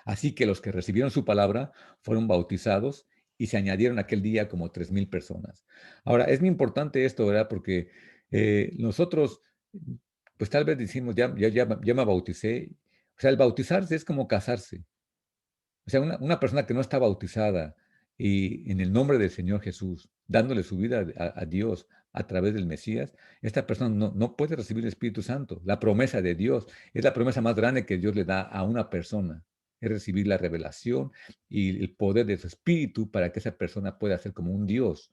Así que los que recibieron su palabra fueron bautizados y se añadieron aquel día como 3,000 personas. Ahora, es muy importante esto, ¿verdad? Porque nosotros, pues tal vez decimos, ya me bauticé. O sea, el bautizarse es como casarse. O sea, una persona que no está bautizada y en el nombre del Señor Jesús, dándole su vida a Dios a través del Mesías, esta persona no puede recibir el Espíritu Santo. La promesa de Dios es la promesa más grande que Dios le da a una persona. Es recibir la revelación y el poder de su Espíritu para que esa persona pueda ser como un Dios,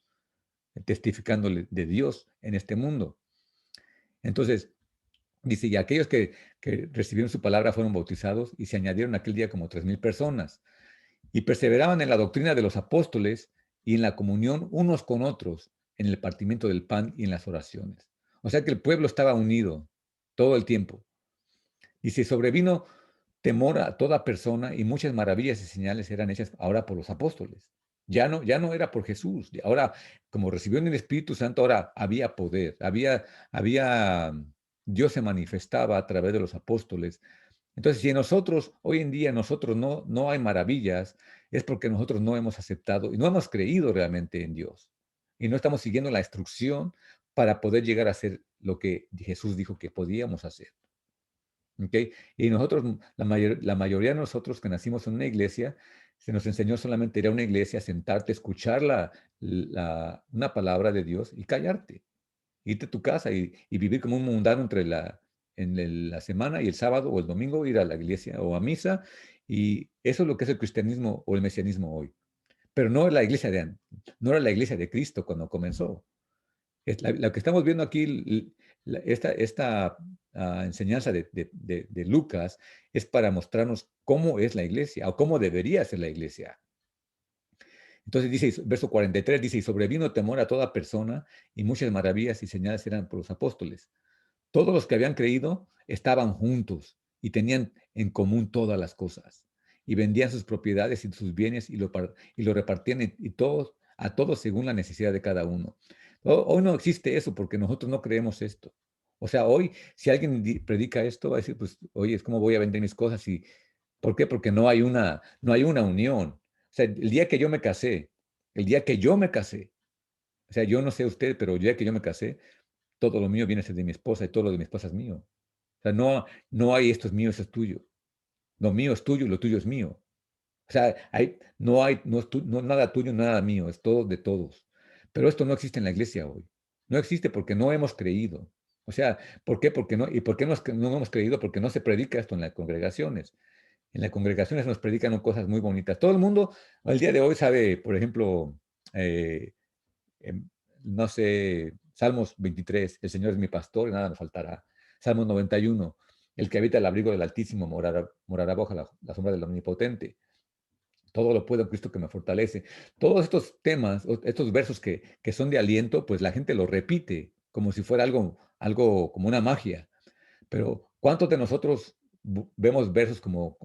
testificándole de Dios en este mundo. Entonces, dice, y aquellos que recibieron su palabra fueron bautizados y se añadieron aquel día como 3,000 personas y perseveraban en la doctrina de los apóstoles y en la comunión unos con otros, en el partimiento del pan y en las oraciones. O sea que el pueblo estaba unido todo el tiempo. Y se sobrevino temor a toda persona y muchas maravillas y señales eran hechas ahora por los apóstoles. Ya no era por Jesús. Ahora, como recibió el Espíritu Santo, ahora había poder, Dios se manifestaba a través de los apóstoles. Entonces, si en nosotros, hoy en día, nosotros no hay maravillas, es porque nosotros no hemos aceptado y no hemos creído realmente en Dios. Y no estamos siguiendo la instrucción para poder llegar a hacer lo que Jesús dijo que podíamos hacer. ¿Ok? Y nosotros, la mayoría de nosotros que nacimos en una iglesia, se nos enseñó solamente ir a una iglesia, sentarte, escuchar una palabra de Dios y callarte. Irte a tu casa y vivir como un mundano la semana y el sábado o el domingo, ir a la iglesia o a misa. Y eso es lo que es el cristianismo o el mesianismo hoy. Pero no era la iglesia de Cristo cuando comenzó. Lo que estamos viendo aquí, esta enseñanza de Lucas, es para mostrarnos cómo es la iglesia o cómo debería ser la iglesia. Entonces dice, verso 43, dice, y sobrevino temor a toda persona y muchas maravillas y señales eran por los apóstoles. Todos los que habían creído estaban juntos y tenían en común todas las cosas. Y vendían sus propiedades y sus bienes y lo repartían a todos según la necesidad de cada uno. Hoy no existe eso porque nosotros no creemos esto. O sea, hoy si alguien predica esto, va a decir, pues, oye, ¿cómo voy a vender mis cosas? ¿Por qué? Porque no hay una unión. O sea, el día que yo me casé, o sea, yo no sé usted, pero el día que yo me casé, todo lo mío viene a ser de mi esposa y todo lo de mi esposa es mío. O sea, no hay esto es mío, esto es tuyo. Lo mío es tuyo y lo tuyo es mío. O sea, no es nada tuyo, nada mío, es todo de todos. Pero esto no existe en la iglesia hoy. No existe porque no hemos creído. O sea, ¿por qué? Porque no, ¿y por qué no hemos creído? Porque no se predica esto en las congregaciones. En las congregaciones nos predican cosas muy bonitas. Todo el mundo al día de hoy sabe, por ejemplo, eh, no sé, Salmos 23, el Señor es mi pastor y nada me faltará. Salmos 91, el que habita el abrigo del Altísimo morará bajo la sombra del Omnipotente. Todo lo puedo en Cristo que me fortalece. Todos estos temas, estos versos que son de aliento, pues la gente los repite como si fuera algo como una magia. Pero ¿cuántos de nosotros vemos versos como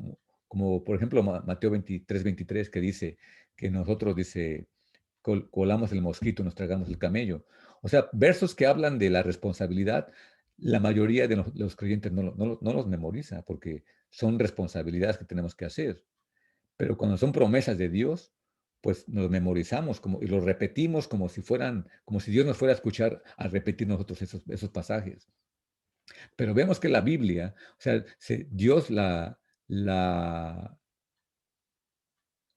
por ejemplo, Mateo 23, 23, que dice que nosotros, dice, colamos el mosquito, nos tragamos el camello? O sea, versos que hablan de la responsabilidad, la mayoría de los creyentes no los memoriza porque son responsabilidades que tenemos que hacer. Pero cuando son promesas de Dios, pues nos memorizamos y los repetimos como si Dios nos fuera a escuchar al repetir nosotros esos pasajes. Pero vemos que la Biblia, o sea, Dios la,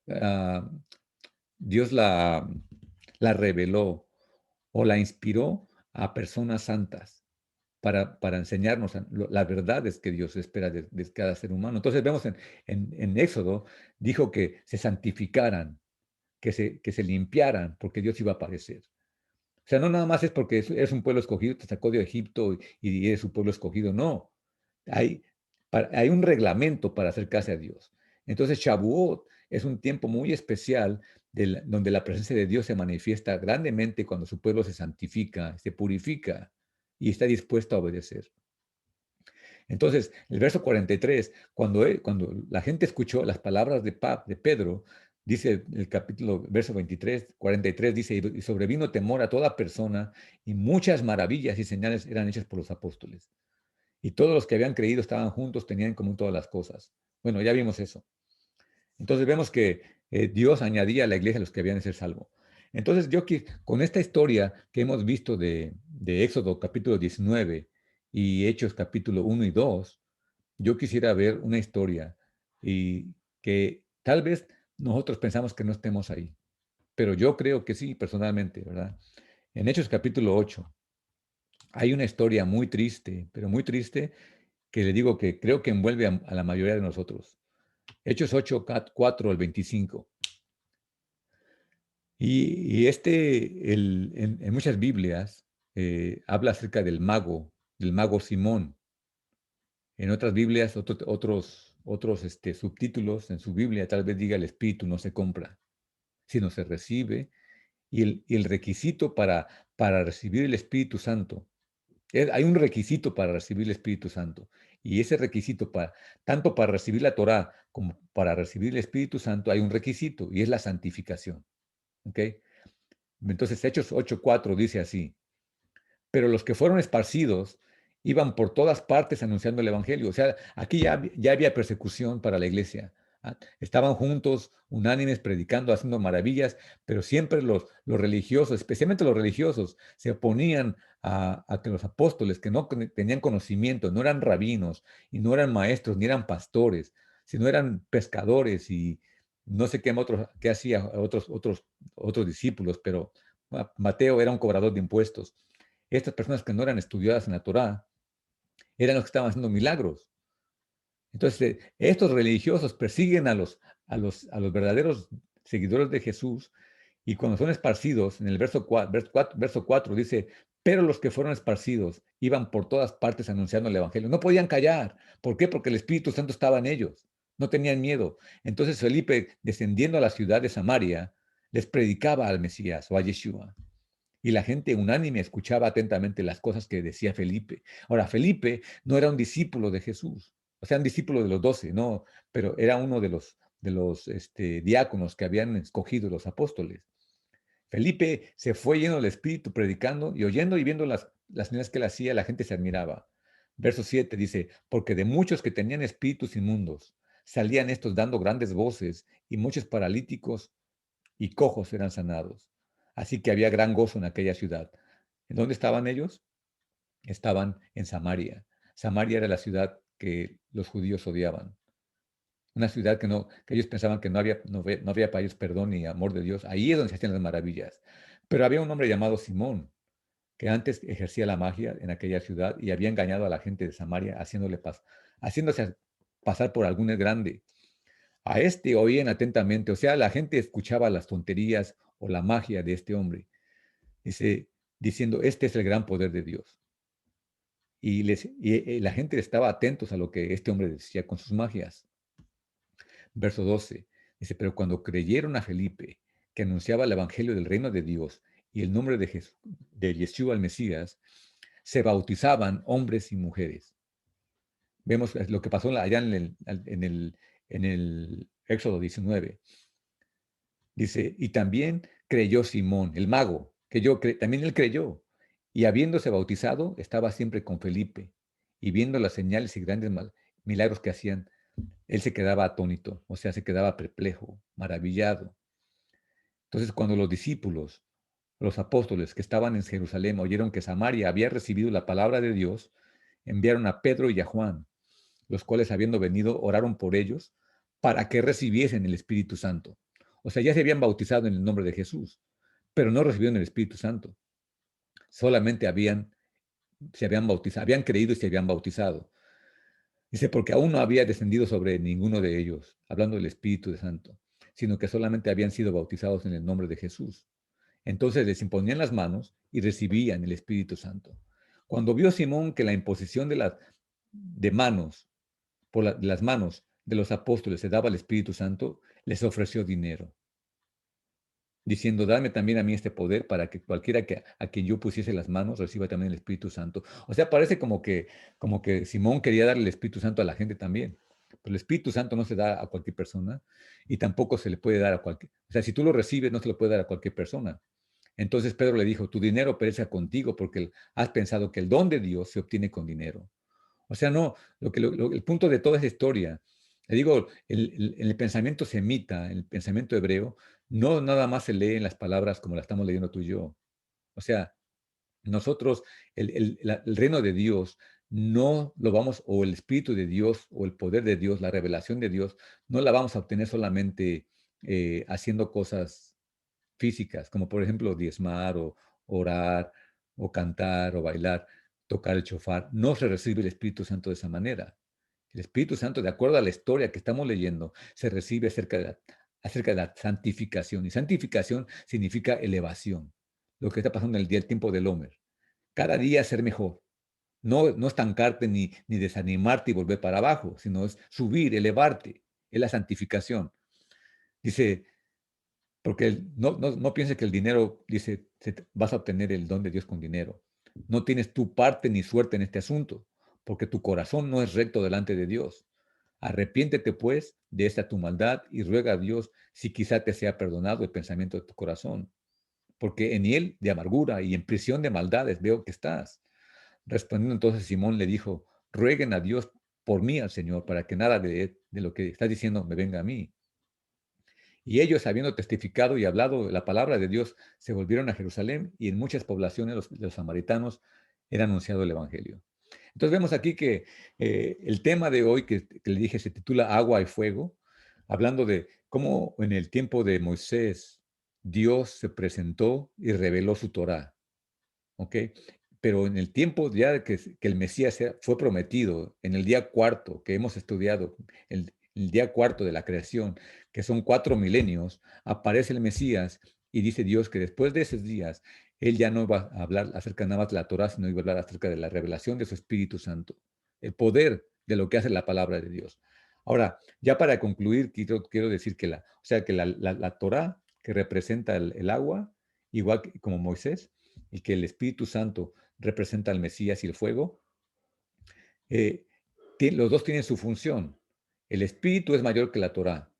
ah, Dios la reveló o la inspiró a personas santas para enseñarnos las verdades que Dios espera de cada ser humano. Entonces vemos en Éxodo, dijo que se santificaran, que se limpiaran, porque Dios iba a aparecer. O sea, no nada más es porque eres un pueblo escogido, te sacó de Egipto y eres un pueblo escogido, no. Hay, hay un reglamento para acercarse a Dios. Entonces, Shavuot es un tiempo muy especial donde la presencia de Dios se manifiesta grandemente cuando su pueblo se santifica, se purifica y está dispuesto a obedecer. Entonces, el verso 43, cuando la gente escuchó las palabras de Pedro, dice el capítulo, verso 23, 43, dice, y sobrevino temor a toda persona y muchas maravillas y señales eran hechas por los apóstoles. Y todos los que habían creído estaban juntos, tenían en común todas las cosas. Bueno, ya vimos eso. Entonces vemos que Dios añadía a la iglesia a los que habían de ser salvos. Entonces con esta historia que hemos visto de Éxodo capítulo 19 y Hechos capítulo 1 y 2, yo quisiera ver una historia y que tal vez nosotros pensamos que no estemos ahí, pero yo creo que sí, personalmente, ¿verdad? En Hechos capítulo 8 hay una historia muy triste, pero muy triste, que le digo que creo que envuelve a la mayoría de nosotros. Hechos 8, 4 al 25. En muchas Biblias habla acerca del mago Simón. En otras Biblias, otros subtítulos en su Biblia, tal vez diga el espíritu no se compra, sino se recibe. Y el requisito para recibir el Espíritu Santo, hay un requisito para recibir el Espíritu Santo. Y ese requisito, tanto para recibir la Torá como para recibir el Espíritu Santo, hay un requisito y es la santificación. ¿Ok? Entonces, Hechos 8:4 dice así: pero los que fueron esparcidos iban por todas partes anunciando el Evangelio. O sea, aquí ya había persecución para la iglesia. Estaban juntos, unánimes, predicando, haciendo maravillas, pero siempre los religiosos, especialmente los religiosos, se oponían a que los apóstoles, que no tenían conocimiento, no eran rabinos y no eran maestros, ni eran pastores, sino eran pescadores y no sé qué hacía otros discípulos, pero Mateo era un cobrador de impuestos. Estas personas que no eran estudiadas en la Torá eran los que estaban haciendo milagros. Entonces, estos religiosos persiguen a los verdaderos seguidores de Jesús, y cuando son esparcidos, en el verso 4 dice, pero los que fueron esparcidos iban por todas partes anunciando el Evangelio. No podían callar. ¿Por qué? Porque el Espíritu Santo estaba en ellos. No tenían miedo. Entonces Felipe, descendiendo a la ciudad de Samaria, les predicaba al Mesías o a Yeshua. Y la gente unánime escuchaba atentamente las cosas que decía Felipe. Ahora, Felipe no era un discípulo de Jesús, o sea, un discípulo de los 12, no, pero era uno de los diáconos que habían escogido los apóstoles. Felipe se fue lleno del Espíritu, predicando y oyendo y viendo las señales que él hacía, la gente se admiraba. Verso 7 dice, porque de muchos que tenían espíritus inmundos, salían estos dando grandes voces, y muchos paralíticos y cojos eran sanados. Así que había gran gozo en aquella ciudad. ¿En dónde estaban ellos? Estaban en Samaria. Samaria era la ciudad que los judíos odiaban. Una ciudad que ellos pensaban que no había para ellos perdón ni amor de Dios. Ahí es donde se hacían las maravillas. Pero había un hombre llamado Simón, que antes ejercía la magia en aquella ciudad y había engañado a la gente de Samaria, haciéndose pasar por algún grande. A este oían atentamente, o sea, la gente escuchaba las tonterías o la magia de este hombre, dice, diciendo, este es el gran poder de Dios. Y la gente estaba atentos a lo que este hombre decía con sus magias. Verso 12, dice, pero cuando creyeron a Felipe, que anunciaba el evangelio del reino de Dios y el nombre de Yeshua el Mesías, se bautizaban hombres y mujeres. Vemos lo que pasó allá en el Éxodo 19. Dice, y también creyó Simón, el mago, también él creyó, y habiéndose bautizado, estaba siempre con Felipe, y viendo las señales y grandes milagros que hacían, él se quedaba atónito, o sea, se quedaba perplejo, maravillado. Entonces, cuando los discípulos, los apóstoles que estaban en Jerusalén, oyeron que Samaria había recibido la palabra de Dios, enviaron a Pedro y a Juan, los cuales, habiendo venido, oraron por ellos para que recibiesen el Espíritu Santo. O sea, ya se habían bautizado en el nombre de Jesús, pero no recibieron el Espíritu Santo. Solamente se habían bautizado, habían creído y se habían bautizado. Dice, porque aún no había descendido sobre ninguno de ellos, hablando del Espíritu Santo, sino que solamente habían sido bautizados en el nombre de Jesús. Entonces les imponían las manos y recibían el Espíritu Santo. Cuando vio Simón que la imposición de manos, las manos de los apóstoles se daba al Espíritu Santo, les ofreció dinero, diciendo, dame también a mí este poder para que cualquiera a quien yo pusiese las manos reciba también el Espíritu Santo. O sea, parece como que Simón quería darle el Espíritu Santo a la gente también. Pero el Espíritu Santo no se da a cualquier persona y tampoco se le puede dar a cualquier. O sea, si tú lo recibes, no se lo puede dar a cualquier persona. Entonces Pedro le dijo, tu dinero perezca contigo porque has pensado que el don de Dios se obtiene con dinero. O sea, no, el punto de toda esa historia, le digo, el pensamiento semita, el pensamiento hebreo, no nada más se lee en las palabras como las estamos leyendo tú y yo. O sea, nosotros, el reino de Dios, no lo vamos, o el Espíritu de Dios, o el poder de Dios, la revelación de Dios, no la vamos a obtener solamente haciendo cosas físicas, como por ejemplo diezmar o orar o cantar o bailar, tocar el chofar. No se recibe el Espíritu Santo de esa manera. El Espíritu Santo, de acuerdo a la historia que estamos leyendo, se recibe acerca de la santificación. Y santificación significa elevación. Lo que está pasando en el tiempo del Homer. Cada día ser mejor. No estancarte ni desanimarte y volver para abajo, sino es subir, elevarte. Es la santificación. Dice, porque no pienses que el dinero, dice, vas a obtener el don de Dios con dinero. No tienes tu parte ni suerte en este asunto, porque tu corazón no es recto delante de Dios. Arrepiéntete, pues, de esta tu maldad y ruega a Dios si quizá te sea perdonado el pensamiento de tu corazón, porque en él de amargura y en prisión de maldades veo que estás. Respondiendo entonces Simón le dijo, rueguen a Dios por mí al Señor, para que nada de lo que estás diciendo me venga a mí. Y ellos, habiendo testificado y hablado la palabra de Dios, se volvieron a Jerusalén, y en muchas poblaciones los samaritanos era anunciado el Evangelio. Entonces vemos aquí que el tema de hoy que le dije se titula Agua y Fuego, hablando de cómo en el tiempo de Moisés Dios se presentó y reveló su Torá, ¿ok? Pero en el tiempo ya de que el Mesías fue prometido, en el día cuarto que hemos estudiado, el día cuarto de la creación, que son 4 milenios, aparece el Mesías y dice Dios que después de esos días, Él ya no va a hablar acerca nada más de la Torá, sino iba a hablar acerca de la revelación de su Espíritu Santo, el poder de lo que hace la palabra de Dios. Ahora, ya para concluir, quiero decir que o sea, que la Torá, que representa el agua, igual que, como Moisés, y que el Espíritu Santo representa al Mesías y el fuego, eh, los dos tienen su función. El Espíritu es mayor que la Torá,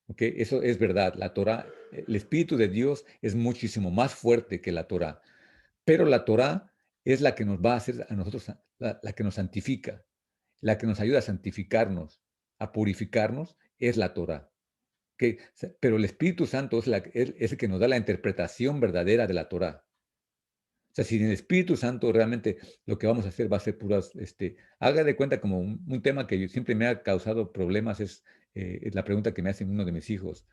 ¿ok? Eso es verdad. La Torá, el Espíritu de Dios es muchísimo más fuerte que la Torá, pero la Torá es la que nos va a hacer a nosotros, la que nos santifica, la que nos ayuda a santificarnos, a purificarnos, es la Torá. Pero el Espíritu Santo es el que nos da la interpretación verdadera de la Torá. O sea, sin el Espíritu Santo realmente lo que vamos a hacer va a ser puras, haga de cuenta como un tema que siempre me ha causado problemas es la pregunta que me hace uno de mis hijos.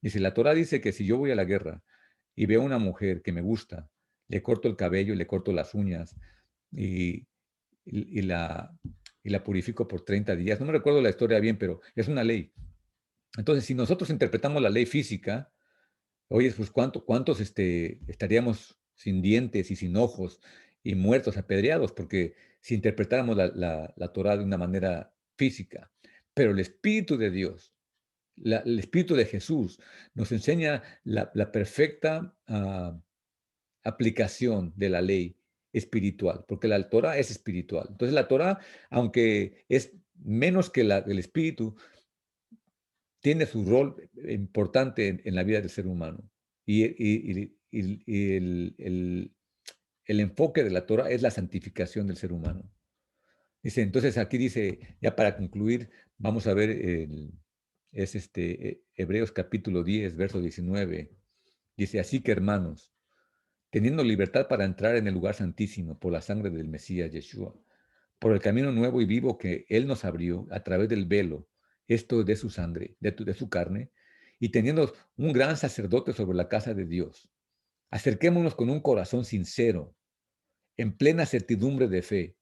Dice, la Torah dice que si yo voy a la guerra y veo a una mujer que me gusta, le corto el cabello, le corto las uñas y, y, y la, y la purifico por 30 días. No me recuerdo la historia bien, pero es una ley. Entonces, si nosotros interpretamos la ley física, oye, pues ¿cuántos estaríamos sin dientes y sin ojos y muertos, apedreados? Porque si interpretáramos la Torá de una manera física, pero el Espíritu de Dios, el Espíritu de Jesús nos enseña la perfecta aplicación de la ley espiritual, porque la Torá es espiritual. Entonces la Torá, aunque es menos que el Espíritu, tiene su rol importante en la vida del ser humano. Y el enfoque de la Torah es la santificación del ser humano. Dice, entonces aquí dice, ya para concluir, vamos a ver, Hebreos capítulo 10, verso 19. Dice, así que hermanos, teniendo libertad para entrar en el lugar santísimo por la sangre del Mesías Yeshua, por el camino nuevo y vivo que Él nos abrió a través del velo, esto de su sangre, de su carne, y teniendo un gran sacerdote sobre la casa de Dios. Acerquémonos con un corazón sincero, en plena certidumbre de fe,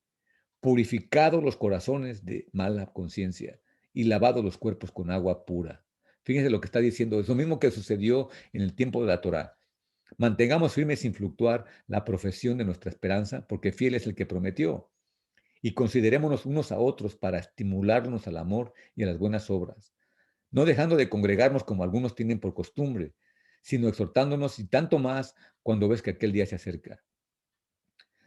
purificados los corazones de mala conciencia y lavados los cuerpos con agua pura. Fíjense lo que está diciendo, es lo mismo que sucedió en el tiempo de la Torá. Mantengamos firme sin fluctuar la profesión de nuestra esperanza, porque fiel es el que prometió. Y considerémonos unos a otros para estimularnos al amor y a las buenas obras, no dejando de congregarnos como algunos tienen por costumbre, sino exhortándonos y tanto más cuando ves que aquel día se acerca.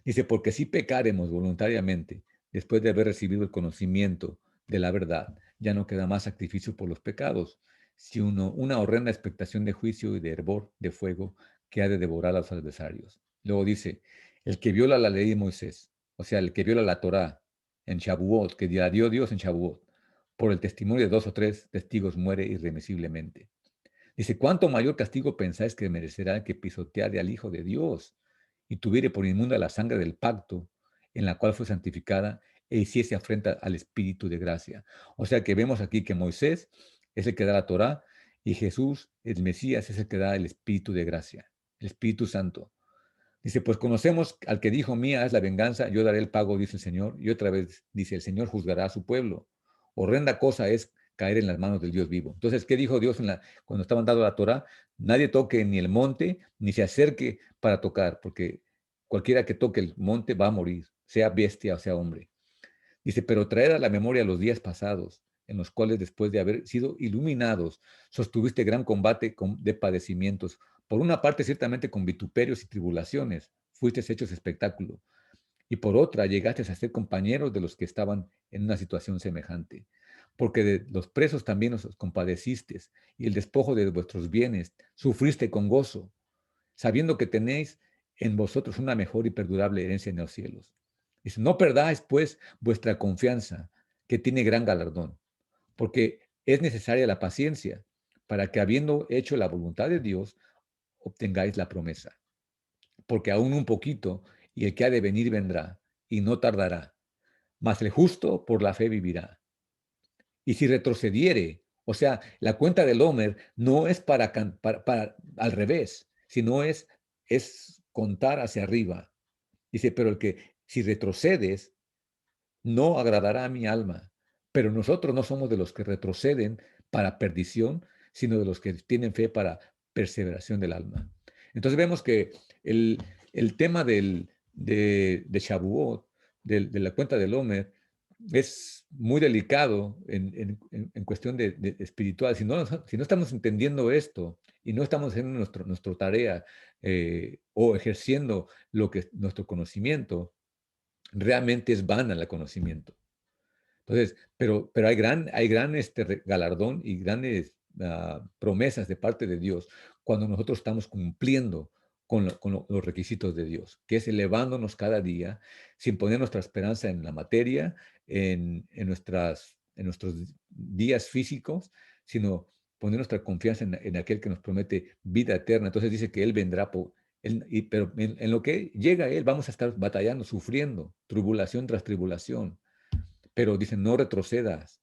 Dice, porque si pecaremos voluntariamente, después de haber recibido el conocimiento de la verdad, ya no queda más sacrificio por los pecados, sino una horrenda expectación de juicio y de hervor de fuego que ha de devorar a los adversarios. Luego dice, el que viola la ley de Moisés, o sea, el que viola la Torá en Shavuot, que la dio Dios en Shavuot, por el testimonio de 2 o 3 testigos muere irremisiblemente. Dice, ¿cuánto mayor castigo pensáis que merecerá el que pisoteare al Hijo de Dios y tuviere por inmunda la sangre del pacto en la cual fue santificada e hiciese afrenta al Espíritu de gracia? O sea que vemos aquí que Moisés es el que da la Torá y Jesús, el Mesías, es el que da el Espíritu de gracia, el Espíritu Santo. Dice, pues conocemos al que dijo, mía es la venganza, yo daré el pago, dice el Señor. Y otra vez dice, el Señor juzgará a su pueblo. Horrenda cosa es caer en las manos del Dios vivo. Entonces, ¿qué dijo Dios cuando estaban dando la Torá? Nadie toque ni el monte, ni se acerque para tocar, porque cualquiera que toque el monte va a morir, sea bestia o sea hombre. Dice, pero traed a la memoria los días pasados, en los cuales después de haber sido iluminados, sostuviste gran combate de padecimientos. Por una parte, ciertamente con vituperios y tribulaciones, fuiste hechos espectáculo. Y por otra, llegaste a ser compañeros de los que estaban en una situación semejante. Porque de los presos también os compadeciste, y el despojo de vuestros bienes sufriste con gozo, sabiendo que tenéis en vosotros una mejor y perdurable herencia en los cielos. Dice, no perdáis pues vuestra confianza, que tiene gran galardón, porque es necesaria la paciencia, para que habiendo hecho la voluntad de Dios, obtengáis la promesa. Porque aún un poquito, y el que ha de venir vendrá, y no tardará. Mas el justo por la fe vivirá. Y si retrocediere O sea, la cuenta del Homer no es para al revés, sino es contar hacia arriba. Dice, pero el que si retrocedes, no agradará a mi alma. Pero nosotros no somos de los que retroceden para perdición, sino de los que tienen fe para perseveración del alma. Entonces vemos que el tema de Shavuot, de la cuenta del Homer, es muy delicado en cuestión de espiritual. Si no estamos entendiendo esto y no estamos haciendo nuestra tarea o ejerciendo nuestro conocimiento, realmente es vana el conocimiento. Entonces, pero hay gran galardón y grandes promesas de parte de Dios cuando nosotros estamos cumpliendo con los requisitos de Dios, que es elevándonos cada día sin poner nuestra esperanza en la materia, en nuestros días físicos, sino poner nuestra confianza en aquel que nos promete vida eterna. Entonces dice que Él vendrá, pero en lo que llega Él vamos a estar batallando, sufriendo, tribulación tras tribulación. Pero dicen, no retrocedas,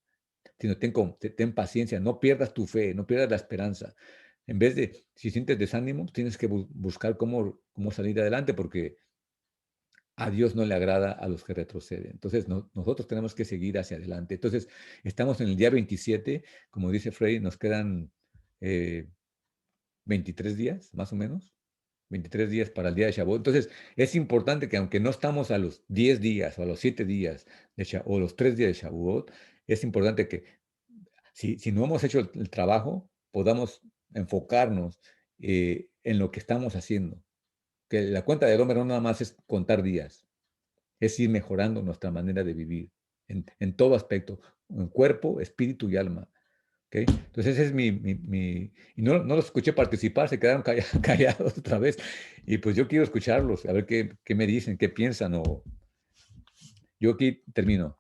sino ten paciencia, no pierdas tu fe, no pierdas la esperanza. En vez de, si sientes desánimo, tienes que buscar cómo salir adelante, porque a Dios no le agrada a los que retroceden. Entonces, nosotros tenemos que seguir hacia adelante. Entonces, estamos en el día 27, como dice Frey, nos quedan 23 días, más o menos. 23 días para el día de Shavuot. Entonces, es importante que aunque no estamos a los 10 días o a los 7 días o los 3 días de Shavuot, es importante que si no hemos hecho el trabajo, podamos enfocarnos en lo que estamos haciendo. Que la cuenta del hombre no nada más es contar días, es ir mejorando nuestra manera de vivir en todo aspecto, en cuerpo, espíritu y alma. ¿Okay? Entonces ese es y no los escuché participar, se quedaron callados otra vez. Y pues yo quiero escucharlos, a ver qué me dicen, qué piensan. Yo aquí termino.